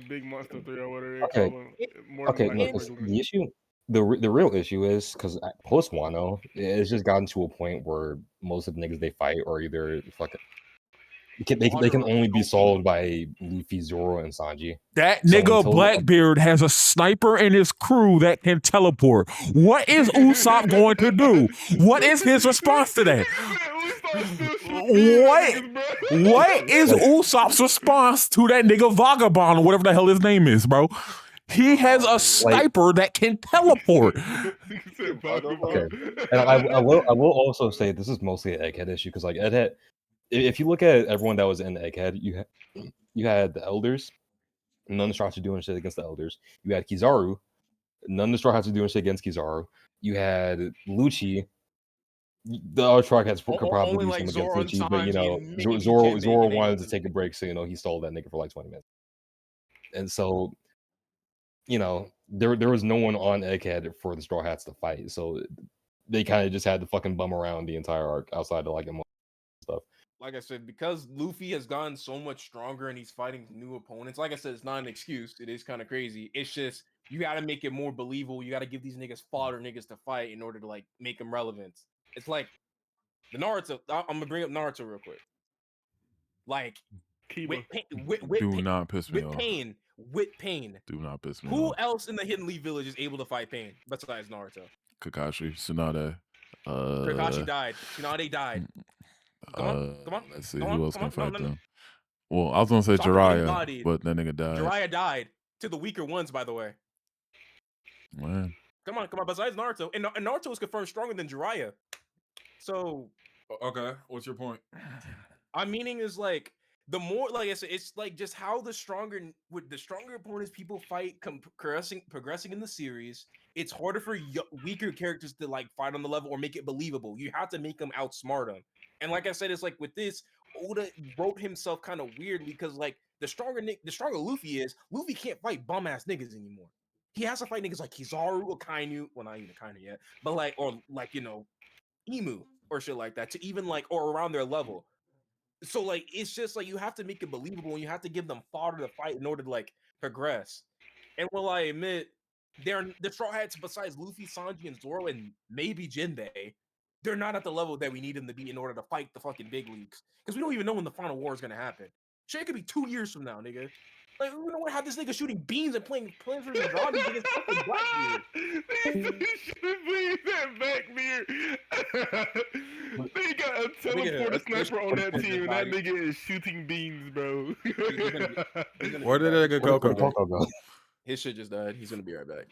big monster 3 or whatever they call them. More Okay, than, look, the issue, the real issue is because post Wano, it's just gotten to a point where most of the niggas they fight are either fucking. They can only be solved by Luffy, Zoro, and Sanji. That nigga Blackbeard has a sniper in his crew that can teleport. What is Usopp going to do? What is his response to that? What is Usopp's response to that nigga Vagabond or whatever the hell his name is, bro? He has a sniper that can teleport. Okay, and I will also say this is mostly an Egghead issue because like Egghead. If you look at everyone that was in Egghead, you had the Elders, none of the Straw Hats are doing shit against the Elders. You had Kizaru, none of the Straw Hats are doing shit against Kizaru. You had Lucci. The other Straw Hats could probably do something against Lucci, but you know, Zoro wanted to take a break, so you know he stole that nigga for like 20 minutes. And so, you know, there was no one on Egghead for the Straw Hats to fight, so they kind of just had to fucking bum around the entire arc outside of like stuff. Like I said, because Luffy has gotten so much stronger and he's fighting new opponents. Like I said, it's not an excuse. It is kind of crazy. It's just you got to make it more believable. You got to give these niggas fodder niggas to fight in order to like make them relevant. It's like the Naruto. I'm gonna bring up Naruto real quick. Like do not piss me off. With pain. Do not piss me Who off. else in the Hidden Leaf Village is able to fight pain besides Naruto? Kakashi, Tsunade. Kakashi died. Tsunade died. Come on. Let's see who else can fight them. Well, I was gonna say Jiraiya, but that nigga died. Jiraiya died to the weaker ones, by the way. Man. Come on. Besides Naruto, and Naruto is confirmed stronger than Jiraiya. So, okay, what's your point? I'm meaning is like the more, like I said, it's like just how the stronger opponents people fight, progressing in the series. It's harder for weaker characters to like fight on the level or make it believable. You have to make them outsmart them. And like I said, it's like with this, Oda wrote himself kind of weird because like the stronger Luffy is, Luffy can't fight bum ass niggas anymore. He has to fight niggas like Kizaru or Kainu. Well, not even Kainu yet, but like or like you know, Emu or shit like that to even like or around their level. So like it's just like you have to make it believable and you have to give them fodder to fight in order to like progress. And while I admit the Straw Hats besides Luffy, Sanji, and Zoro, and maybe Jinbei, they're not at the level that we need them to be in order to fight the fucking big leagues. Because we don't even know when the final war is gonna happen. Shit, it could be 2 years from now, nigga. Like we don't have this nigga shooting beans and playing for the zombies against fucking Blackbeard. that Blackbeard. They got a teleporter sniper on that team, and that nigga is shooting beans, bro. Where did that nigga Coco go? His shit just died. He's gonna be right back.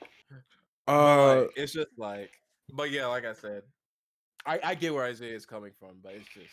But like, it's just like, but yeah, like I said, I get where Isaiah is coming from, but it's just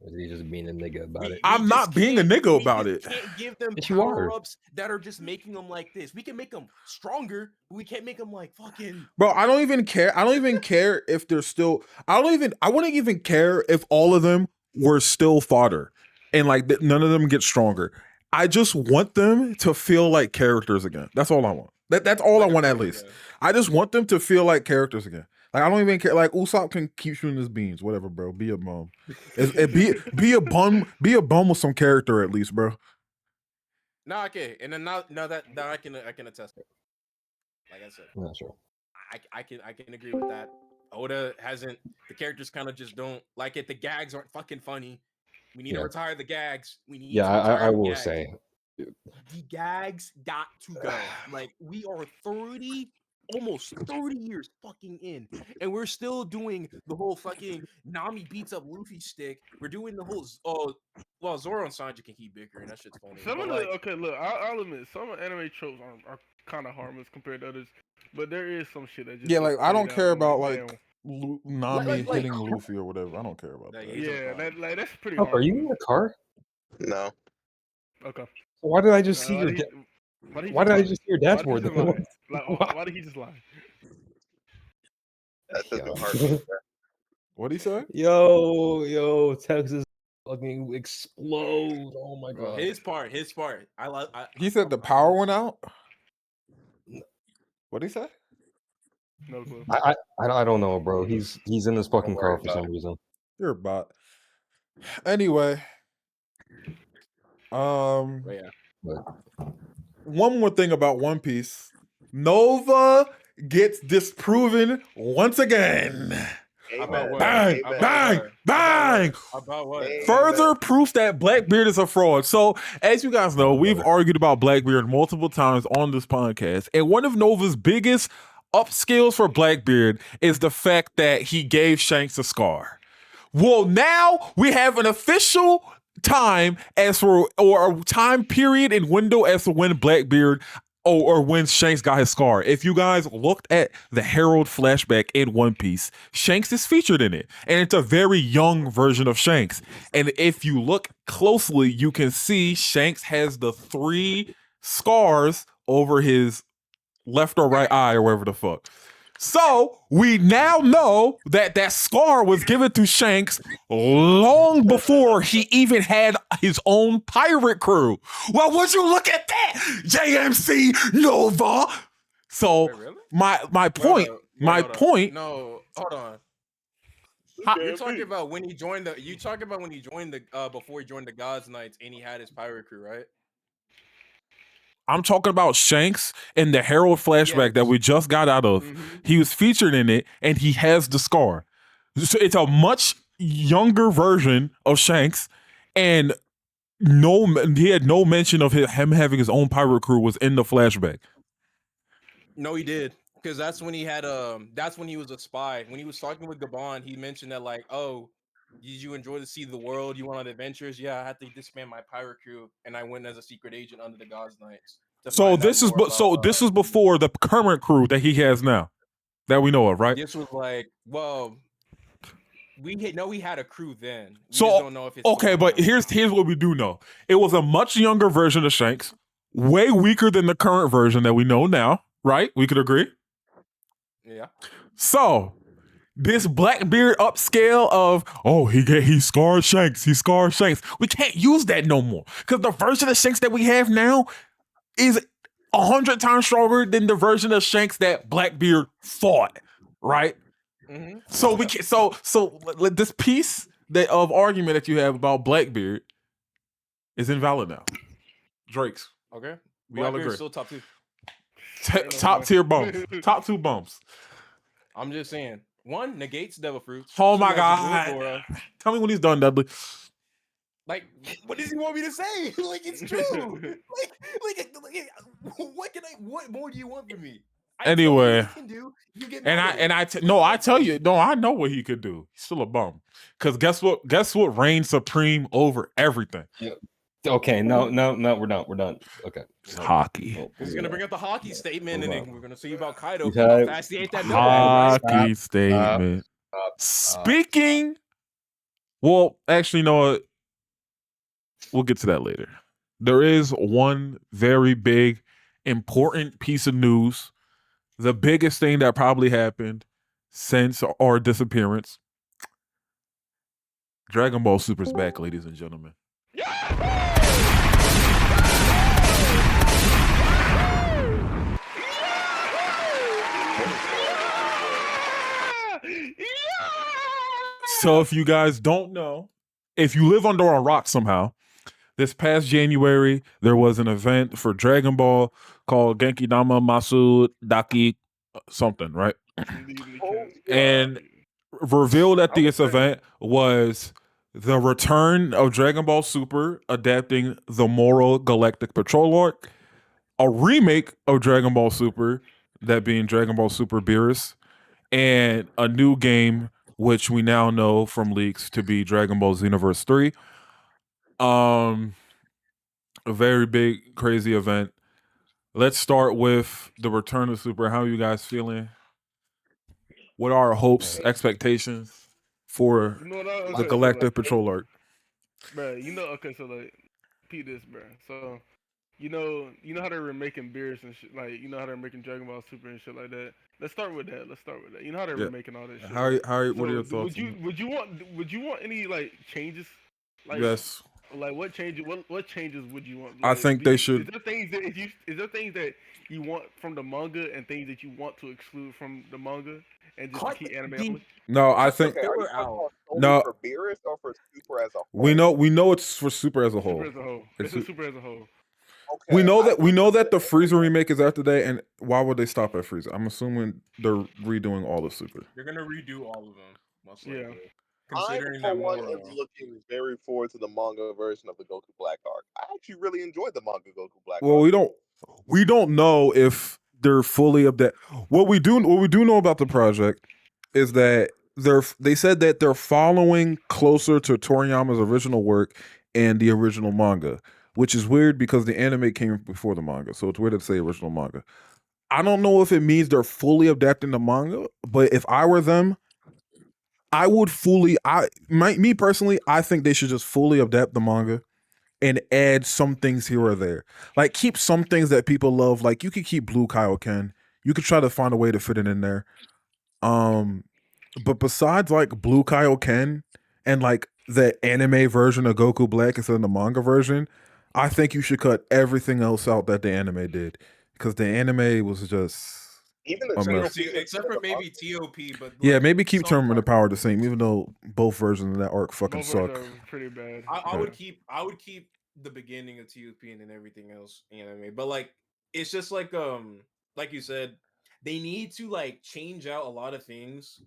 Or is he just being a nigga about it? I'm not being a nigga about it. We can't give them Yes, you are. power-ups that are just making them like this. We can make them stronger, but we can't make them like fucking. Bro, I don't even care. I don't even care if they're still. I wouldn't even care if all of them were still fodder, and like none of them get stronger. I just want them to feel like characters again. That's all I want. That's all Like I want at least. I just want them to feel like characters again. Like I don't even care. Like Usopp can keep shooting his beans, whatever, bro. Be a bum. Be a bum. Be a bum with some character at least, bro. No, okay, and then now that I can attest. Like I said, Not sure. I can agree with that. Oda hasn't. The characters kind of just don't like it. The gags aren't fucking funny. We need to retire the gags. We need. Yeah, to retire I the will gags. say. The gags got to go. Like we are 30, almost 30 years fucking in, and we're still doing the whole fucking Nami beats up Luffy stick. We're doing the whole well, Zoro and Sanji can keep bickering. That shit's funny. Some But of the like, okay, look, I'll admit some of anime tropes are kind of harmless compared to others, but there is some shit that just Yeah, gets like I don't played care out, about damn. like Nami like- hitting Luffy or whatever. I don't care about That- that. Yeah, that's pretty. Oh, are you in harmless. the car? No. Okay. Why did I just see Why your? did he- Why did I lie? just see your Why did he dashboard? just lie? Like, why did he just lie? That's just Yo. my heart. What'd he say? Yo, Texas fucking explode! Oh my bro, god. his part. He said the power went out. What'd he say? No clue. I don't know, bro. He's in his fucking worry car for about some it. reason. You're a bot. Anyway, But yeah. But one more thing about One Piece. Nova gets disproven once again. About what? Bang, About bang, what? bang! About what? Hey. Further proof that Blackbeard is a fraud. So, as you guys know, we've argued about Blackbeard multiple times on this podcast. And one of Nova's biggest upskills for Blackbeard is the fact that he gave Shanks a scar. Well, now we have an official time as for, or a time period and window as to when Blackbeard or when Shanks got his scar. If you guys looked at the Herald flashback in One Piece, Shanks is featured in it. And it's a very young version of Shanks. And if you look closely, you can see Shanks has the 3 scars over his left or right eye or whatever the fuck. So we now know that that scar was given to Shanks long before he even had his own pirate crew. Well, would you look at that, JMC Nova? So Wait, really? my point, No, hold on. You're talking about when he joined the. You talking about when he joined the before he joined the Gods Knights and he had his pirate crew, right? I'm talking about Shanks in the Herald flashback that we just got out of. He was featured in it, and he has the scar. So it's a much younger version of Shanks, and he had no mention of him having his own pirate crew was in the flashback. No, he did. Because that's when he had that's when he was a spy. When he was talking with Gabon, he mentioned that like, oh, did you enjoy to see the world? You went on adventures? Yeah, I had to disband my pirate crew, and I went as a secret agent under the Gods Knights. So this is this is before the current crew that he has now, that we know of, right? This was like, well, we had a crew then. We So just don't know if it's okay, but here's what we do know: it was a much younger version of Shanks, way weaker than the current version that we know now, right? We could agree. Yeah. So this Blackbeard upscale of he scarred Shanks, we can't use that no more because the version of Shanks that we have now is 100 times stronger than the version of Shanks that Blackbeard fought, right? Mm-hmm. So we can so this piece of argument that you have about Blackbeard is invalid now. Drake's. Okay. We all Blackbeard's agree. still top 2. Top tier bumps. Top 2 bumps. I'm just saying. 1 negates Devil Fruits. Oh 2 my has a good god. aura. Tell me when he's done, Dudley. Like, what does he want me to say? Like, it's true. What more do you want from me? Anyway, I know I tell you, no, I know what he could do. He's still a bum. Because guess what reigns supreme over everything? Okay, no, we're done. Okay. Hockey. He's gonna bring up the hockey statement, and then we're gonna see about Kaido. Okay. How fast he ate that milk. Hockey statement. Stop. Speaking Well, actually, you know what? We'll get to that later. There is one very big, important piece of news. The biggest thing that probably happened since our disappearance. Dragon Ball Super's back, ladies and gentlemen. So if you guys don't know, if you live under a rock somehow, this past January, there was an event for Dragon Ball called Genki Dama Masu Daki something, right? And revealed at this event was the return of Dragon Ball Super adapting the Moro Galactic Patrol arc, a remake of Dragon Ball Super, that being Dragon Ball Super Beerus, and a new game which we now know from leaks to be Dragon Ball Xenoverse 3. A very big, crazy event. Let's start with the return of Super. How are you guys feeling? What are our hopes, expectations for the Galactic Patrol arc? Bro, okay, so like, repeat this, bro. So, you know how they're remaking beers and shit, like, you know how they're making Dragon Ball Super and shit like that. Let's start with that. You know how they're remaking all this shit. What are your thoughts? Would you want any like changes? Like, yes. Like what changes? What changes would you want? I think they should. Is there things that you want from the manga and things that you want to exclude from the manga and just keep anime only? No, I think Okay, are you talking about no for Beerus or for Super as a whole? we know it's for Super as a whole. Super as a whole. It's a Super as a whole. Okay, we know that the Frieza remake is after that, and why would they stop at Frieza? I'm assuming they're redoing all the Super. They're gonna redo all of them, most likely. Yeah. Considering I, that for one, Moro. am looking very forward to the manga version of the Goku Black arc. I actually really enjoyed the manga Goku Black Well, arc. we don't know if they're fully updated. What we do know about the project is that they said that they're following closer to Toriyama's original work and the original manga, which is weird because the anime came before the manga, so it's weird to say original manga. I don't know if it means they're fully adapting the manga, but if I were them, I would me personally, I think they should just fully adapt the manga and add some things here or there. Like keep some things that people love. Like you could keep Blue Kaioken. You could try to find a way to fit it in there. But besides like Blue Kaioken and like the anime version of Goku Black instead of the manga version, I think you should cut everything else out that the anime did. Because the anime was just even the except for maybe TOP, but yeah, maybe keep Tournament of Power the same, even though both versions of that arc fucking suck. Pretty bad. I would keep the beginning of TOP and then everything else anime, but like it's just like you said, they need to like change out a lot of things.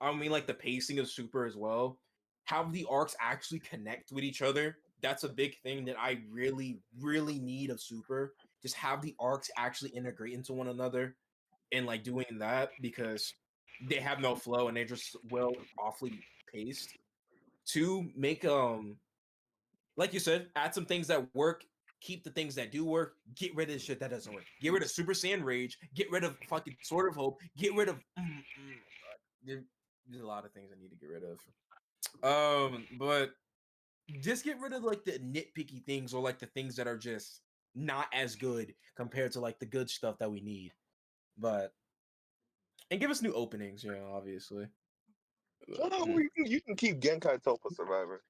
I mean, like the pacing of Super as well. Have the arcs actually connect with each other. That's a big thing that I really, really need of Super. Just have the arcs actually integrate into one another. And like doing that because they have no flow and they're just awfully paced. To make like you said, add some things that work, keep the things that do work, get rid of the shit that doesn't work. Get rid of Super Saiyan Rage, get rid of fucking Sword of Hope, get rid of there's a lot of things I need to get rid of. But just get rid of like the nitpicky things or like the things that are just not as good compared to like the good stuff that we need. But and give us new openings, obviously. You can keep Genkai Topa Survivor.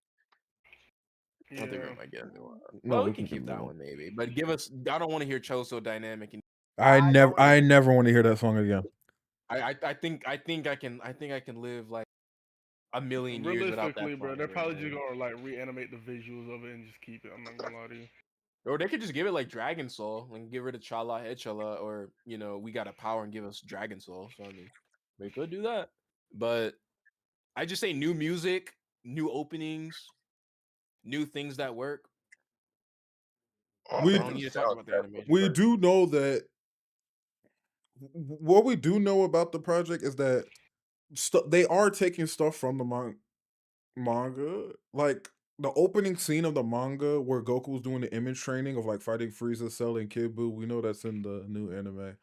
Yeah. I think we might get a new one. Well, we can keep that one maybe, but give us. I don't want to hear Choso Dynamic. I never want to hear that song again. I think I can live like a million years without that. Realistically, bro, they're probably just gonna like reanimate the visuals of it and just keep it. I'm not gonna lie to you. Or they could just give it like Dragon Soul and get rid of Chala Hechala, or we got a power and give us Dragon Soul. So I mean, we could do that. But I just say new music, new openings, new things that work. We don't need to talk about the animation. We do know that. What we do know about the project is that they are taking stuff from the manga, like the opening scene of the manga where Goku's doing the image training of like fighting Frieza, Cell, and Kid Buu. We know that's in the new anime.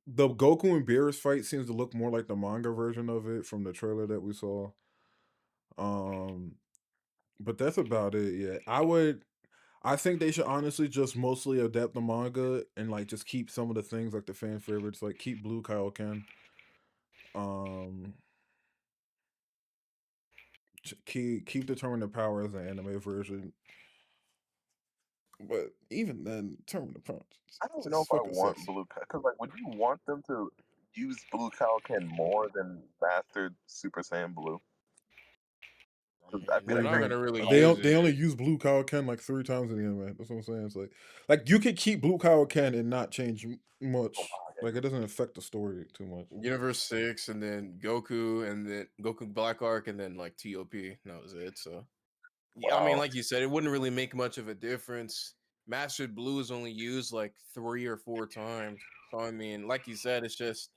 the Goku and Beerus fight seems to look more like the manga version of it from the trailer that we saw. But that's about it. Yeah, I think they should honestly just mostly adapt the manga and like just keep some of the things like the fan favorites, like keep Blue Kaioken. Um, keep the Tournament of Power as an anime version. But even then, Tournament of Power, I don't know just if I fucking want sexy. Blue Cow because like, would you want them to use Blue Kaioken more than Mastered Super Saiyan Blue? 'Cause I They're feel not like gonna really They use they it. only use Blue Kaioken like 3 times in the anime. That's what I'm saying. It's like you could keep Blue Kaioken and not change much. Like it doesn't affect the story too much. Universe 6, and then Goku, and then Goku Black Arc, and then like TOP. That was it. So yeah, I mean, like you said, it wouldn't really make much of a difference. Mastered Blue is only used like 3 or 4 times. So I mean, like you said, it's just.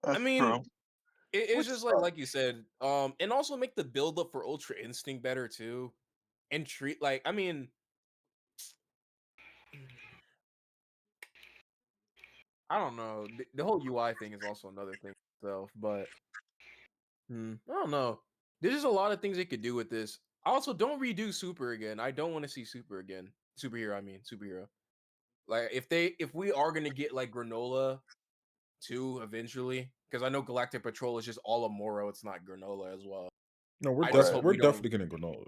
that's I mean, true. it's Which just sucks. like you said, and also make the build up for Ultra Instinct better too, and treat like I mean. I don't know. The whole UI thing is also another thing itself, but I don't know. There's just a lot of things they could do with this. Also, don't redo Super again. I don't want to see Super again. Superhero, I mean superhero. Like if we are gonna get like Granola 2 eventually, because I know Galactic Patrol is just all of Moro. It's not Granola as well. No, I just hope we're we don't. definitely getting Granola.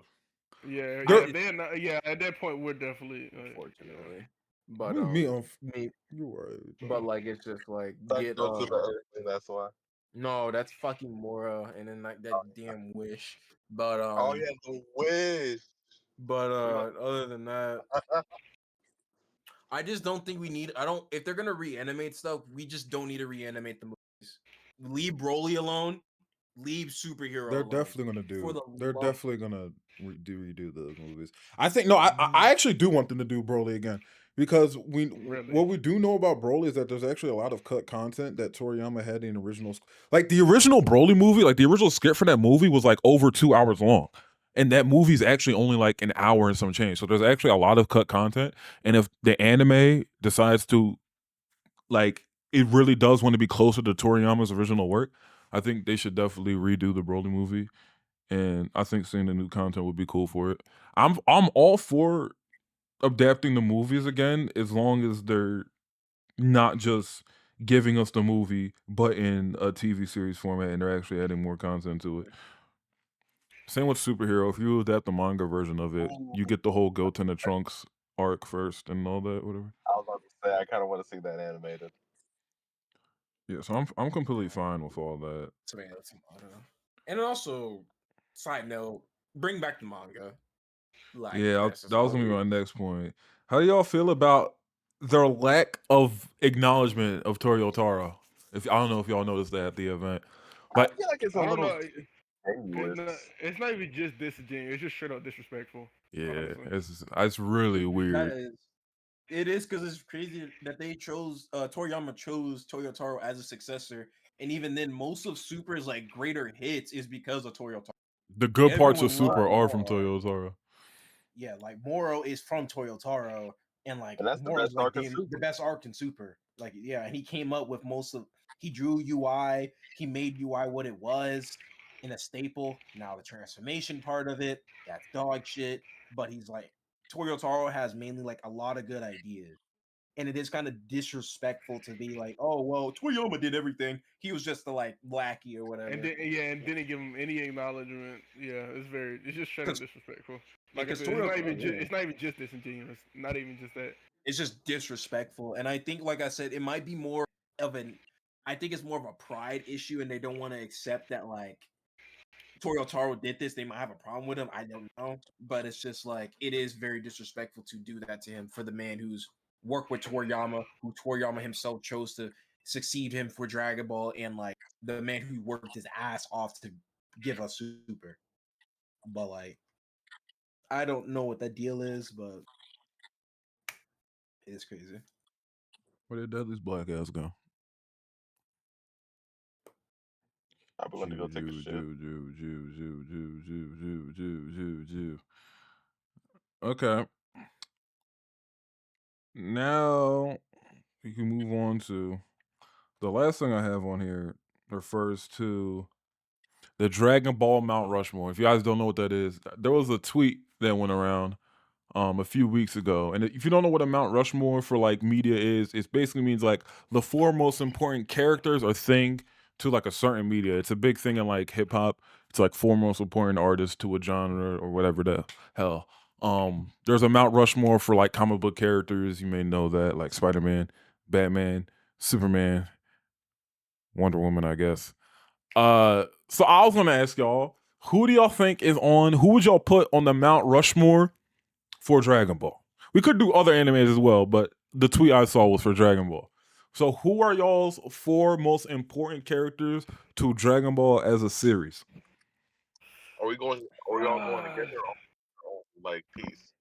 Yeah, They're- they're not. Yeah, at that point, we're definitely. Yeah. Unfortunately, but me, you're right. but like it's just like That get goes to the other thing. That's why. no, that's fucking Mora, and then like that damn wish. But Oh yeah, the wish. other than that, I just don't think we need. I don't. If they're gonna reanimate stuff, we just don't need to reanimate the movies. Leave Broly alone. Leave superhero They're alone. definitely gonna For do. the They're love- definitely gonna redo those movies. I think no. I actually do want them to do Broly again because what we do know about Broly is that there's actually a lot of cut content that Toriyama had in originals. Like the original Broly movie, like the original script for that movie was like over 2 hours long. And that movie's actually only like an hour and some change. So there's actually a lot of cut content. And if the anime decides to like it really does want to be closer to Toriyama's original work, I think they should definitely redo the Broly movie. And I think seeing the new content would be cool for it. I'm all for adapting the movies again as long as they're not just giving us the movie but in a TV series format and they're actually adding more content to it. Same with superhero. If you adapt the manga version of it, you get the whole Goten and Trunks arc first and all that, whatever. I was about to say I kind of want to see that animated. Yeah, so I'm completely fine with all that. tomato. And also, side note, bring back the manga. Like Yeah, that was gonna be my next point. How do y'all feel about their lack of acknowledgement of Toyotaro? If I don't know if y'all noticed that at the event, but I feel like it's a I don't little know. tenuous. It's not even just disingenuous. It's just straight up disrespectful. yeah, Honestly. it's really That weird. it is because it's crazy that they chose Toriyama chose Toyotaro as a successor, and even then, most of Super's like greater hits is because of Toyotaro. The good parts of Everyone Super loved are from Moro. Toyotaro. Yeah, like Moro is from Toyotaro, and like And that's the Moro's best like arc in the Super. best arc in Super. Like yeah, and he came up with most of. He drew UI. He made UI what it was in a staple. Now the transformation part of it, that's dog shit. But he's like Toyotaro has mainly like a lot of good ideas. And it is kind of disrespectful to be like, oh well, Toyama did everything. He was just the like lackey or whatever. And didn't give him any acknowledgement. Yeah, it's just straight up disrespectful. Like I said, it's not even just disingenuous. Not even just that. It's just disrespectful. And I think, like I said, it might be more of an. I think it's more of a pride issue, and they don't want to accept that like Toyotaro did this. They might have a problem with him. I don't know, but it's just like it is very disrespectful to do that to him for the man who's worked with Toriyama, who Toriyama himself chose to succeed him for Dragon Ball, and like the man who worked his ass off to give us Super. But like, I don't know what that deal is, but it's crazy. Where did Dudley's black ass go? I went to go take a shit. Okay. Now we can move on to The last thing I have on here refers to the Dragon Ball Mount Rushmore. If you guys don't know what that is, there was a tweet that went around a few weeks ago. And if you don't know what a Mount Rushmore for like media is, it basically means like the 4 most important characters or thing to like a certain media. It's a big thing in like hip hop. It's like 4 most important artists to a genre or whatever the hell. There's a Mount Rushmore for like comic book characters. You may know that, like Spider-Man, Batman, Superman, Wonder Woman, I guess. So I was gonna ask y'all, who do y'all think is on? Who would y'all put on the Mount Rushmore for Dragon Ball? We could do other animes as well, but the tweet I saw was for Dragon Ball. So who are y'all's 4 most important characters to Dragon Ball as a series? Are we all going together or like peace?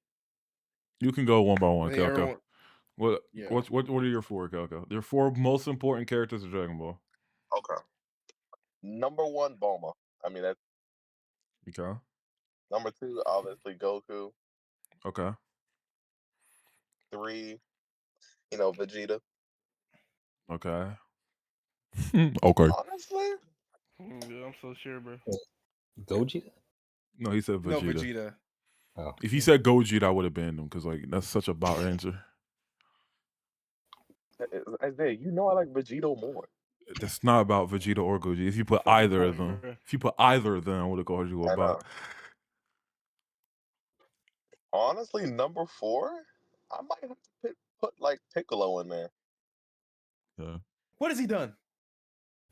You can go one by one, They are Kelko. on- What Yeah. what are your 4, Kelko? Your 4 most important characters of Dragon Ball. Okay. Number 1, Bulma. I mean, that's Okay. number 2, obviously Goku. Okay. 3, Vegeta. Okay. Okay. Honestly, Yeah, I'm so sure, bro. Goji? No, he said Vegeta. No, Vegeta. Oh. If he said Gogeta, I would have banned him because like that's such a bot answer. Isaiah, you know I like Vegito more. That's not about Vegeta or Gogeta. If you put Fucking either of point, them, bro. I would have called you a I bot. Honestly, number 4, I might have to put like Piccolo in there. Yeah. What has he done?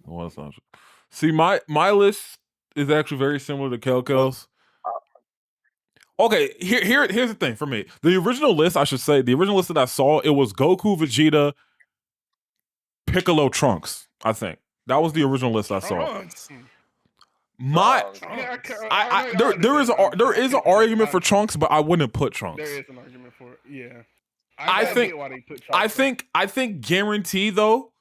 Well, that's not true. See, my list is actually very similar to Kelko's. Okay, here's the thing for me. The original list that I saw, it was Goku, Vegeta, Piccolo, Trunks. I think that was the original list I saw. Trunks. There is an argument for Trunks, but I wouldn't put Trunks. There is an argument for it. Yeah. I think- get why they put Trunks. I think guarantee though.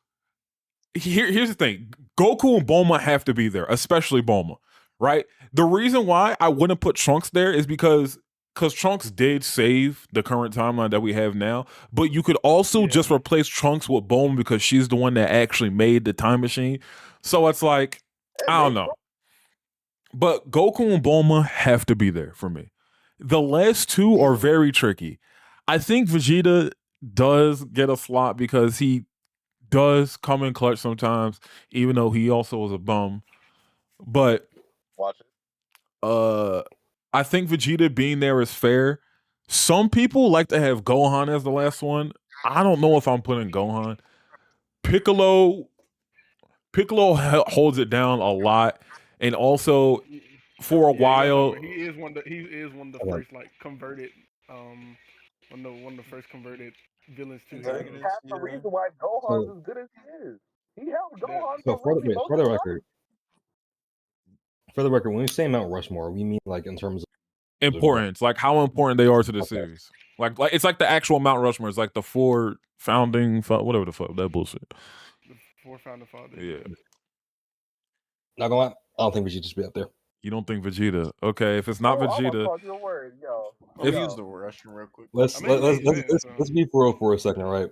Here's the thing: Goku and Bulma have to be there, especially Bulma. Right? The reason why I wouldn't put Trunks there is because Trunks did save the current timeline that we have now, but you could also just replace Trunks with Bulma because she's the one that actually made the time machine. So it's like, I don't know. But Goku and Bulma have to be there for me. The last 2 are very tricky. I think Vegeta does get a slot because he does come in clutch sometimes, even though he also was a bum. But Watch it. I think Vegeta being there is fair. Some people like to have Gohan as the last one. I don't know if I'm putting Gohan. Piccolo holds it down a lot, and also for a while he is one of the first like converted one of the first converted villains to That's the reason why Gohan's as good as he is. He helped Gohan. So for the record, when we say Mount Rushmore, we mean like in terms of importance, like how important they are to the series. Like it's like the actual Mount Rushmore. It's like the 4 founding, whatever the fuck that bullshit. The 4 founding fathers. Yeah. Not gonna lie, I don't think we should just be up there. You don't think Vegeta? Okay, if it's not Vegeta, Your word, yo. I'll use the Russian real quick. Let's be for real for a second, right?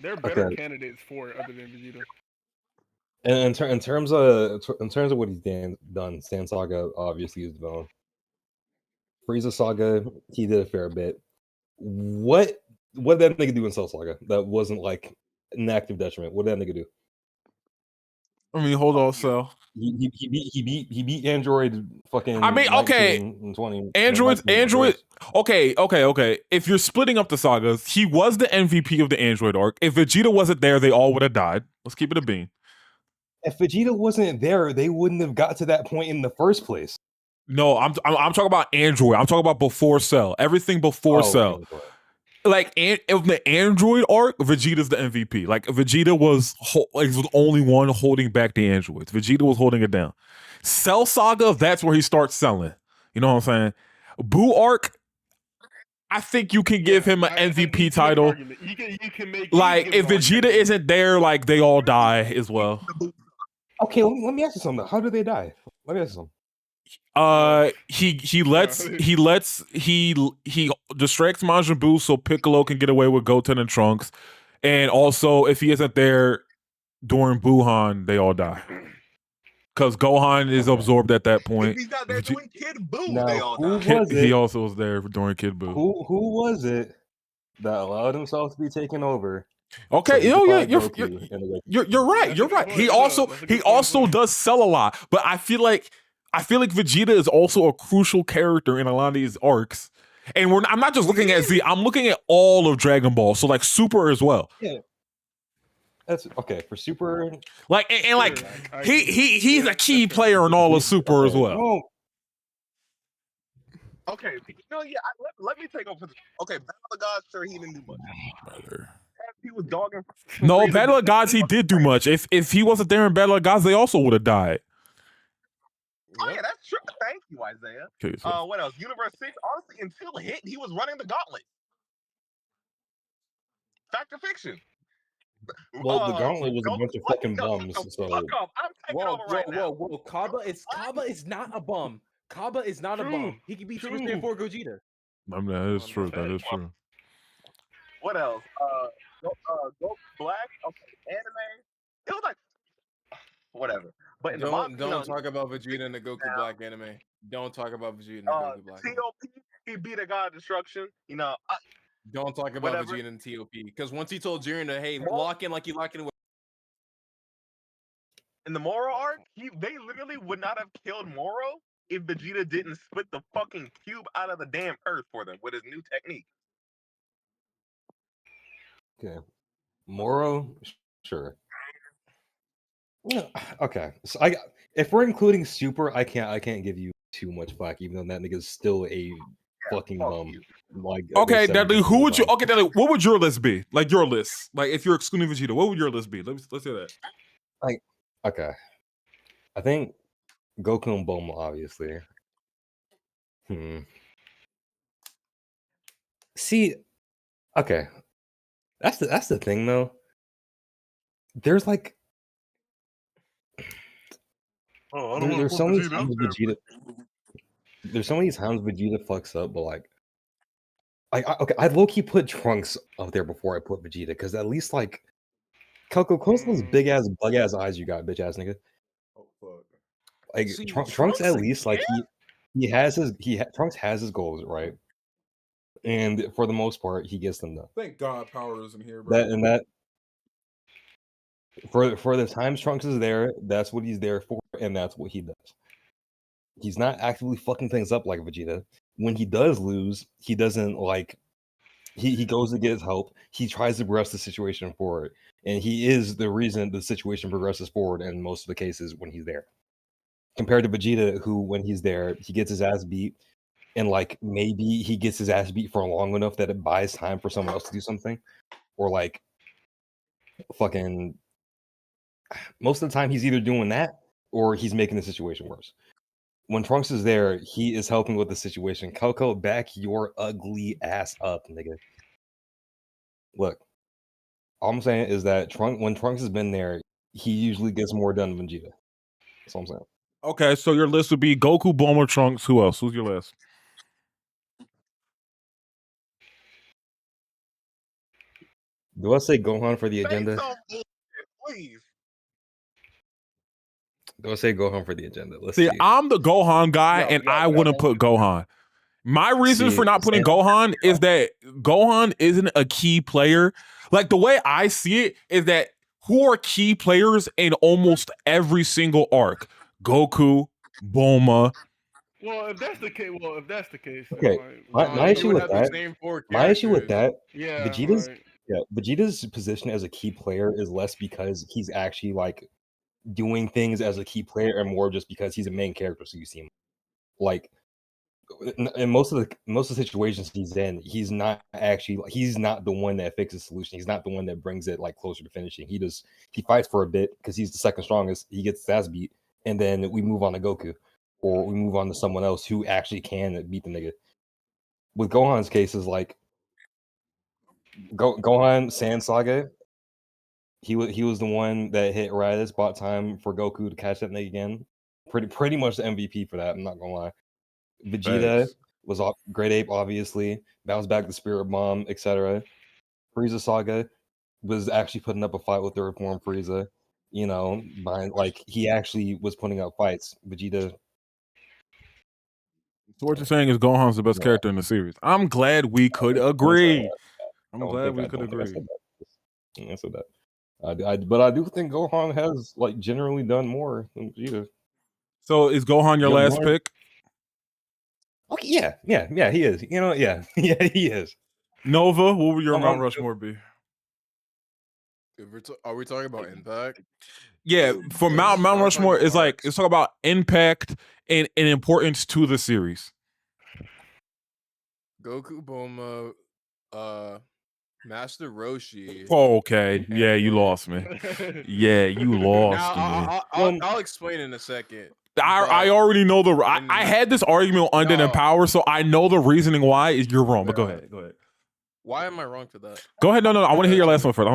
There are better candidates for it other than Vegeta. And in terms of what he's done, Sand Saga obviously is done. Frieza Saga, he did a fair bit. What did that nigga do in Cell Saga that wasn't like an active detriment? What did that nigga do? I mean, hold on, Cell. He beat Android fucking. I mean, okay, 20. Android. Okay. If you're splitting up the sagas, he was the MVP of the Android arc. If Vegeta wasn't there, they all would have died. Let's keep it a bean. If Vegeta wasn't there, they wouldn't have got to that point in the first place. No, I'm talking about Android. I'm talking about before Cell. Everything before Cell. Okay. Like if the Android arc, Vegeta's the MVP. Like Vegeta was the only one holding back the androids. Vegeta was holding it down. Cell Saga, that's where he starts selling. You know what I'm saying? Boo arc, I think you can give him an MVP title. You can make like if Vegeta isn't there, like they all die as well. Okay, let me ask you something. How do they die? Let me ask you something. He distracts Majin Buu so Piccolo can get away with Goten and Trunks, and also if he isn't there, during Buhan, they all die. Because Gohan is absorbed at that point. If he's not there doing Kid Buu, Now, they all who die. was He it? also was there during Kid Buu. Who was it that allowed himself to be taken over? Okay, So yeah, you're right. That's You're a good right. point, He yeah, also that's a good he point, also yeah. does sell a lot, but I feel like Vegeta is also a crucial character in a lot of these arcs. And I'm not just looking at Z. I'm looking at all of Dragon Ball, so like Super as well. Yeah, that's okay for Super. Like and like I he's yeah, a key that's fair. player in all of Super as well. No, Okay, let me take over. Okay, Battle of the Gods, sure, he didn't do much. Brother. He was dogging. No, Battle of Gods, he did do much. If he wasn't there in Battle of Gods, they also would have died. Oh yeah, that's true. Thank you, Isaiah. Okay, so What else? Universe 6, honestly, until Hit, he was running the gauntlet. Fact or fiction? well, the Gauntlet was a bunch of fucking bums. So Fuck off. I'm taking over right now. Whoa. Kaba is not a bum. Kaba is not a True. bum. He can be Super Saiyan 4 Gogeta. I mean, that is true. That is true. What else? Go Black. Okay, anime. It was like whatever. But in Don't the manga, talk about Vegeta in the Goku Black anime. Don't talk about Vegeta in the Goku Black anime. TOP, he beat a god of destruction. Don't talk about whatever. Vegeta in TOP. Because once he told Jiren to, hey, lock in like you lock in with. In the Moro arc, they literally would not have killed Moro if Vegeta didn't split the fucking cube out of the damn earth for them with his new technique. okay, Moro, sure. Yeah, okay, so if we're including Super, I can't give you too much flack, even though that nigga's still a fucking fuck bum. you. Like Okay, they said Dudley, who would you? before. Okay, Dudley, what would your list be? Like your list, like if you're excluding Vegeta, what would your list be? Let's hear that. Okay, I think Goku and Bulma, obviously. See, okay, that's the thing though. There's like, there's so many times Vegeta. There's so many times Vegeta fucks up, but like, okay, I'd low key put Trunks up there before I put Vegeta, because at least like, Coco, close those big ass bug ass eyes you got, bitch ass nigga. Oh fuck. Like See, Trunks at least like again? Trunks has his goals, right? And for the most part, he gets them done. Thank God Power isn't here, bro. That for the times Trunks is there, that's what he's there for, and that's what he does. He's not actively fucking things up like Vegeta. When he does lose, he doesn't like. He goes to get his help. He tries to progress the situation forward, and he is the reason the situation progresses forward in most of the cases when he's there. Compared to Vegeta, who when he's there, he gets his ass beat, and like maybe he gets his ass beat for long enough that it buys time for someone else to do something, or like fucking most of the time he's either doing that or he's making the situation worse. When Trunks is there, he is helping with the situation. Coco, back your ugly ass up, nigga. Look, all I'm saying is that when Trunks has been there, he usually gets more done than Vegeta. That's all I'm saying. Okay, so your list would be Goku, Bulma, Trunks. Who else? Who's your list? Do I say Gohan for the agenda? Please. Do I say Gohan for the agenda? Let's See, see. I'm the Gohan guy, and I wouldn't put Gohan. My reason for not putting Gohan is that Gohan isn't a key player. Like the way I see it is that who are key players in almost every single arc? Goku, Bulma. Well, if that's the case, Okay, then, my issue with that, yeah, Vegeta's position as a key player is less because he's actually like doing things as a key player, and more just because he's a main character. So you see him like in most of the situations he's in, he's not the one that fixes the solution. He's not the one that brings it like closer to finishing. He fights for a bit because he's the second strongest. He gets his ass beat, and then we move on to Goku, or we move on to someone else who actually can beat the nigga. With Gohan's case is like Gohan Sand Saga. He was the one that hit right at the spot time for Goku to catch that nigga again. Pretty much the MVP for that. I'm not gonna lie. Vegeta was Great Ape, obviously. Bounced back the Spirit Bomb, etc. Frieza Saga was actually putting up a fight with the Reformed Frieza. you know, like he actually was putting up fights. Vegeta. So what you're saying is Gohan's the best character in the series. I'm glad we could agree. I'm glad we could agree. I said that. But I do think Gohan has like generally done more than Vegeta. So is Gohan your last pick? Okay, yeah, he is. You know, yeah, he is. Nova, what would your Mount Rushmore be? Are we talking about impact? Yeah, for Mount Rushmore is like it's talk about impact and importance to the series. Goku, Bulma, Master Roshi. Oh, okay, yeah, you lost me. Yeah, you lost me. I'll explain in a second. I already know I had this argument on Undead and Power, so I know the reasoning why is you're wrong. But go ahead. Why am I wrong for that? Go ahead. No. I want to hear your last one first.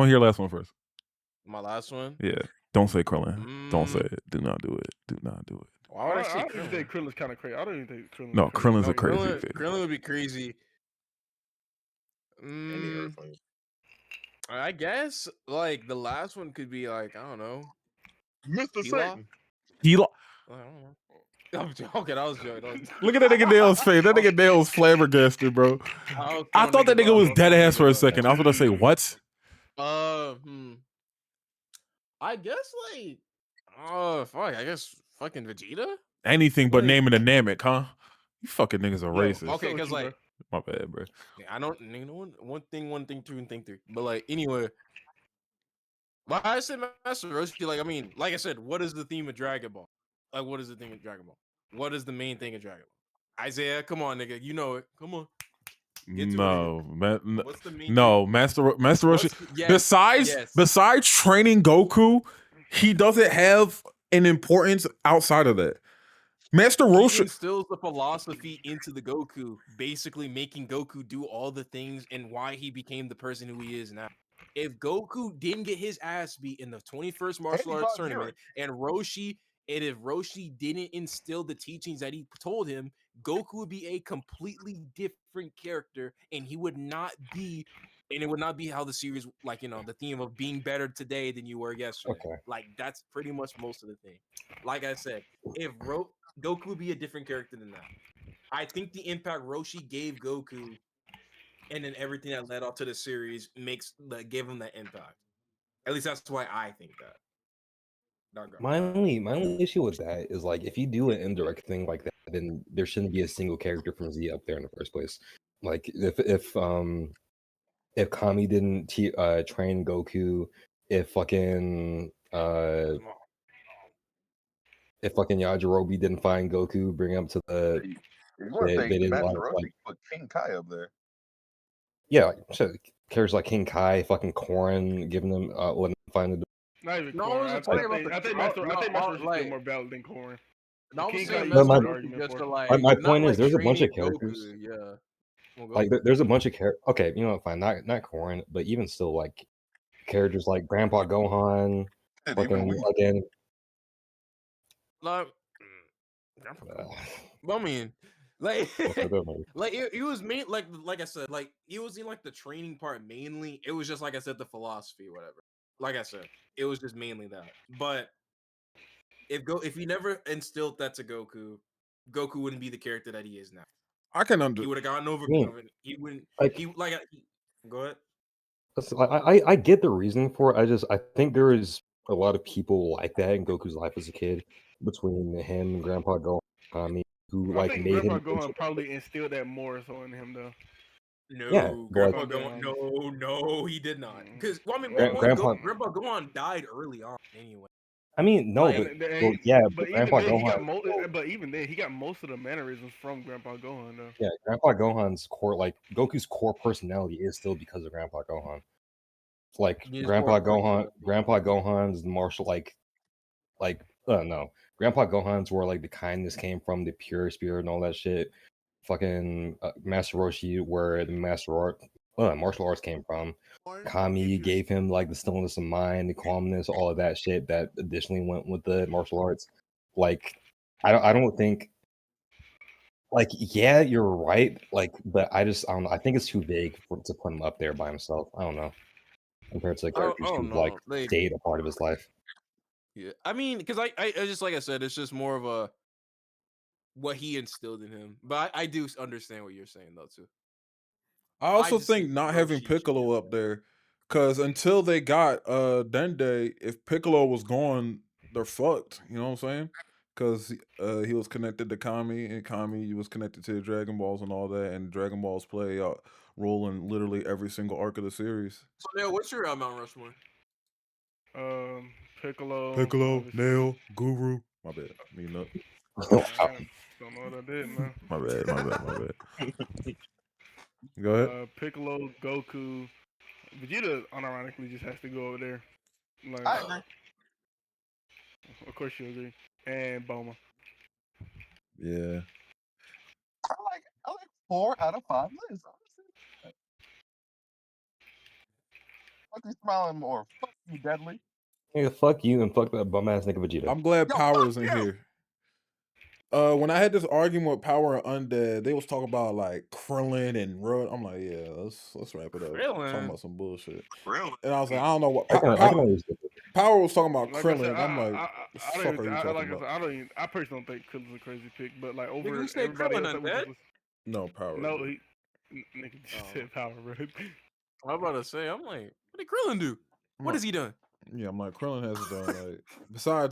My last one? Yeah. Don't say Krillin. Don't say it. Do not do it. Do not do it. Why would I say Krillin? I think Krillin's kind of crazy. I don't even think Krillin. No, Krillin's a crazy. Krillin would be crazy. I guess like the last one could be like, I don't know, Mr. Satan. I don't know. Okay, that was joking. Look at that nigga Dale's face. That nigga Dale's flabbergasted, bro. I thought that nigga was dead ass for a second. I was gonna say what? I guess like, fuck. I guess fucking Vegeta. Anything but naming a Namek, huh? You fucking niggas are racist. Okay, because like, my bad, bro. I don't. You know, one thing, two, and thing three. But like, anyway. Why I said Master Roshi, like, I mean, like I said, what is the theme of Dragon Ball? Like, what is the thing of DragonAll? What is the main thing of Dragon Ball? Isaiah, come on, nigga. You know it. Come on. What's the main thing? Master Roshi. Besides training Goku, he doesn't have an importance outside of that. Master Roshi instills the philosophy into the Goku, basically making Goku do all the things and why he became the person who he is now. If Goku didn't get his ass beat in the 21st martial arts tournament, and if Roshi didn't instill the teachings that he told him, Goku would be a completely different character, and he would not be, and it would not be how the series, like, you know, the theme of being better today than you were yesterday. Okay. Like, that's pretty much most of the thing. Like I said, if Goku would be a different character than that. I think the impact Roshi gave Goku, and then everything that led up to the series gave him that impact. At least that's why I think that. My only issue with that is like if you do an indirect thing like that, then there shouldn't be a single character from Z up there in the first place. Like if Kami didn't train Goku, if fucking Yajirobe didn't find Goku, bring him to the. They didn't Master Roshi put King Kai up there. Yeah, so characters like King Kai, fucking Korin, giving them letting them find the. Not even Korin. I think Master Roshi is more valid than Korin. My point is, there's a bunch of characters. Like there's a bunch of characters. Okay, you know, fine, not Korin, but even still, like characters like Grandpa Gohan, fucking again. I mean, like, like it was main, like I said, like it was in like the training part mainly. It was just like I said, the philosophy, whatever. Like I said, it was just mainly that. But if he never instilled that to Goku, Goku wouldn't be the character that he is now. I can He would have gotten over. He wouldn't. Go ahead. I get the reasoning for it. I think there is a lot of people like that in Goku's life as a kid, between him and Grandpa Gohan, who I like think made Grandpa him. Gohan probably instilled that more so in him though. No, yeah, Grandpa Gohan. No, he did not. Because Grandpa Gohan died early on anyway. I mean, no, but Grandpa Gohan. But even then, he got most of the mannerisms from Grandpa Gohan, though. Yeah, Grandpa Gohan's core, like Goku's core personality, is still because of Grandpa Gohan. Like Grandpa Gohan's martial, no, Grandpa Gohan's where like the kindness came from, the pure spirit and all that shit. Fucking Master Roshi, where the martial arts came from. Kami gave him like the stillness of mind, the calmness, all of that shit that additionally went with the martial arts. Like, I don't think, like, yeah, you're right. Like, but I don't know. I think it's too vague to put him up there by himself. I don't know. Compared to the characters who like stayed a part of his life. Yeah, I mean, because I just like I said, it's just more of a what he instilled in him. But I do understand what you're saying though too. I also just think not having Roshi should Piccolo be up there, because until they got Dende, if Piccolo was gone, they're fucked. You know what I'm saying? Because he was connected to Kami, and Kami was connected to the Dragon Balls and all that, and Dragon Balls play a role in literally every single arc of the series. So now, what's your Mount Rushmore? Piccolo, Piccolo, obviously. Nail, Guru. My bad. Me nut. Man, don't know what I did, man. My bad. Go ahead. Piccolo, Goku, Vegeta unironically just has to go over there. Like, I agree. of course you agree. And Boma. Yeah. I like 4 out of 5 lists. Honestly. Fuck you smiling more. Fuck you, Deadly. Yeah, fuck you and fuck that bum ass nigga Vegeta. I'm glad Yo, Power's fuck in you. here. When I had this argument with Power and Undead, they was talking about like Krillin and Rud. I'm like, yeah, let's wrap it up. Krillin? Talking about some bullshit. Really? And I was like, I don't know what I can understand. Power was talking about Like I said, Krillin. I'm like, what the I don't fuck even, are you talking like I about? said, I don't even, I personally don't think Krillin's a crazy pick, but like over who said everybody Krillin else that was undead? just, No, Power. no, he, nigga just said Power, bro. I'm about to say, I'm like, what did Krillin do? What has he done? Yeah, I'm like, Krillin hasn't done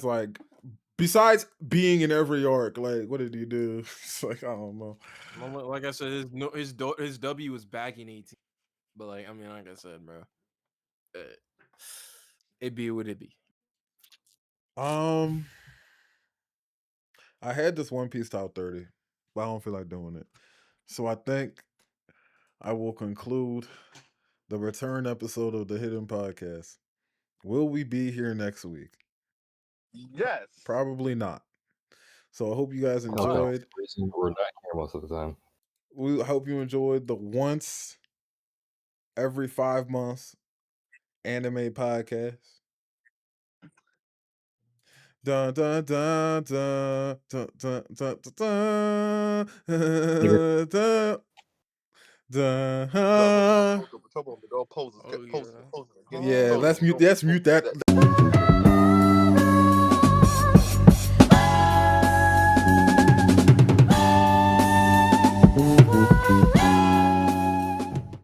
like besides being in every arc, like what did he do? It's like, I don't know. Like I said, his W was back in 18. But like, I mean, like I said, bro, it be what it be. I had this One Piece top 30, but I don't feel like doing it. So I think I will conclude the return episode of the Hidden Podcast. Will we be here next week? Yes. Probably not. So I hope you guys Okay. enjoyed. We're not here most of the time. We hope you enjoyed the once every 5 months anime podcast. Dun dun dun dun dun dun dun dun dun dun. Tell them to go pose. Oh, yeah. Yeah, let's mute. Let's mute that.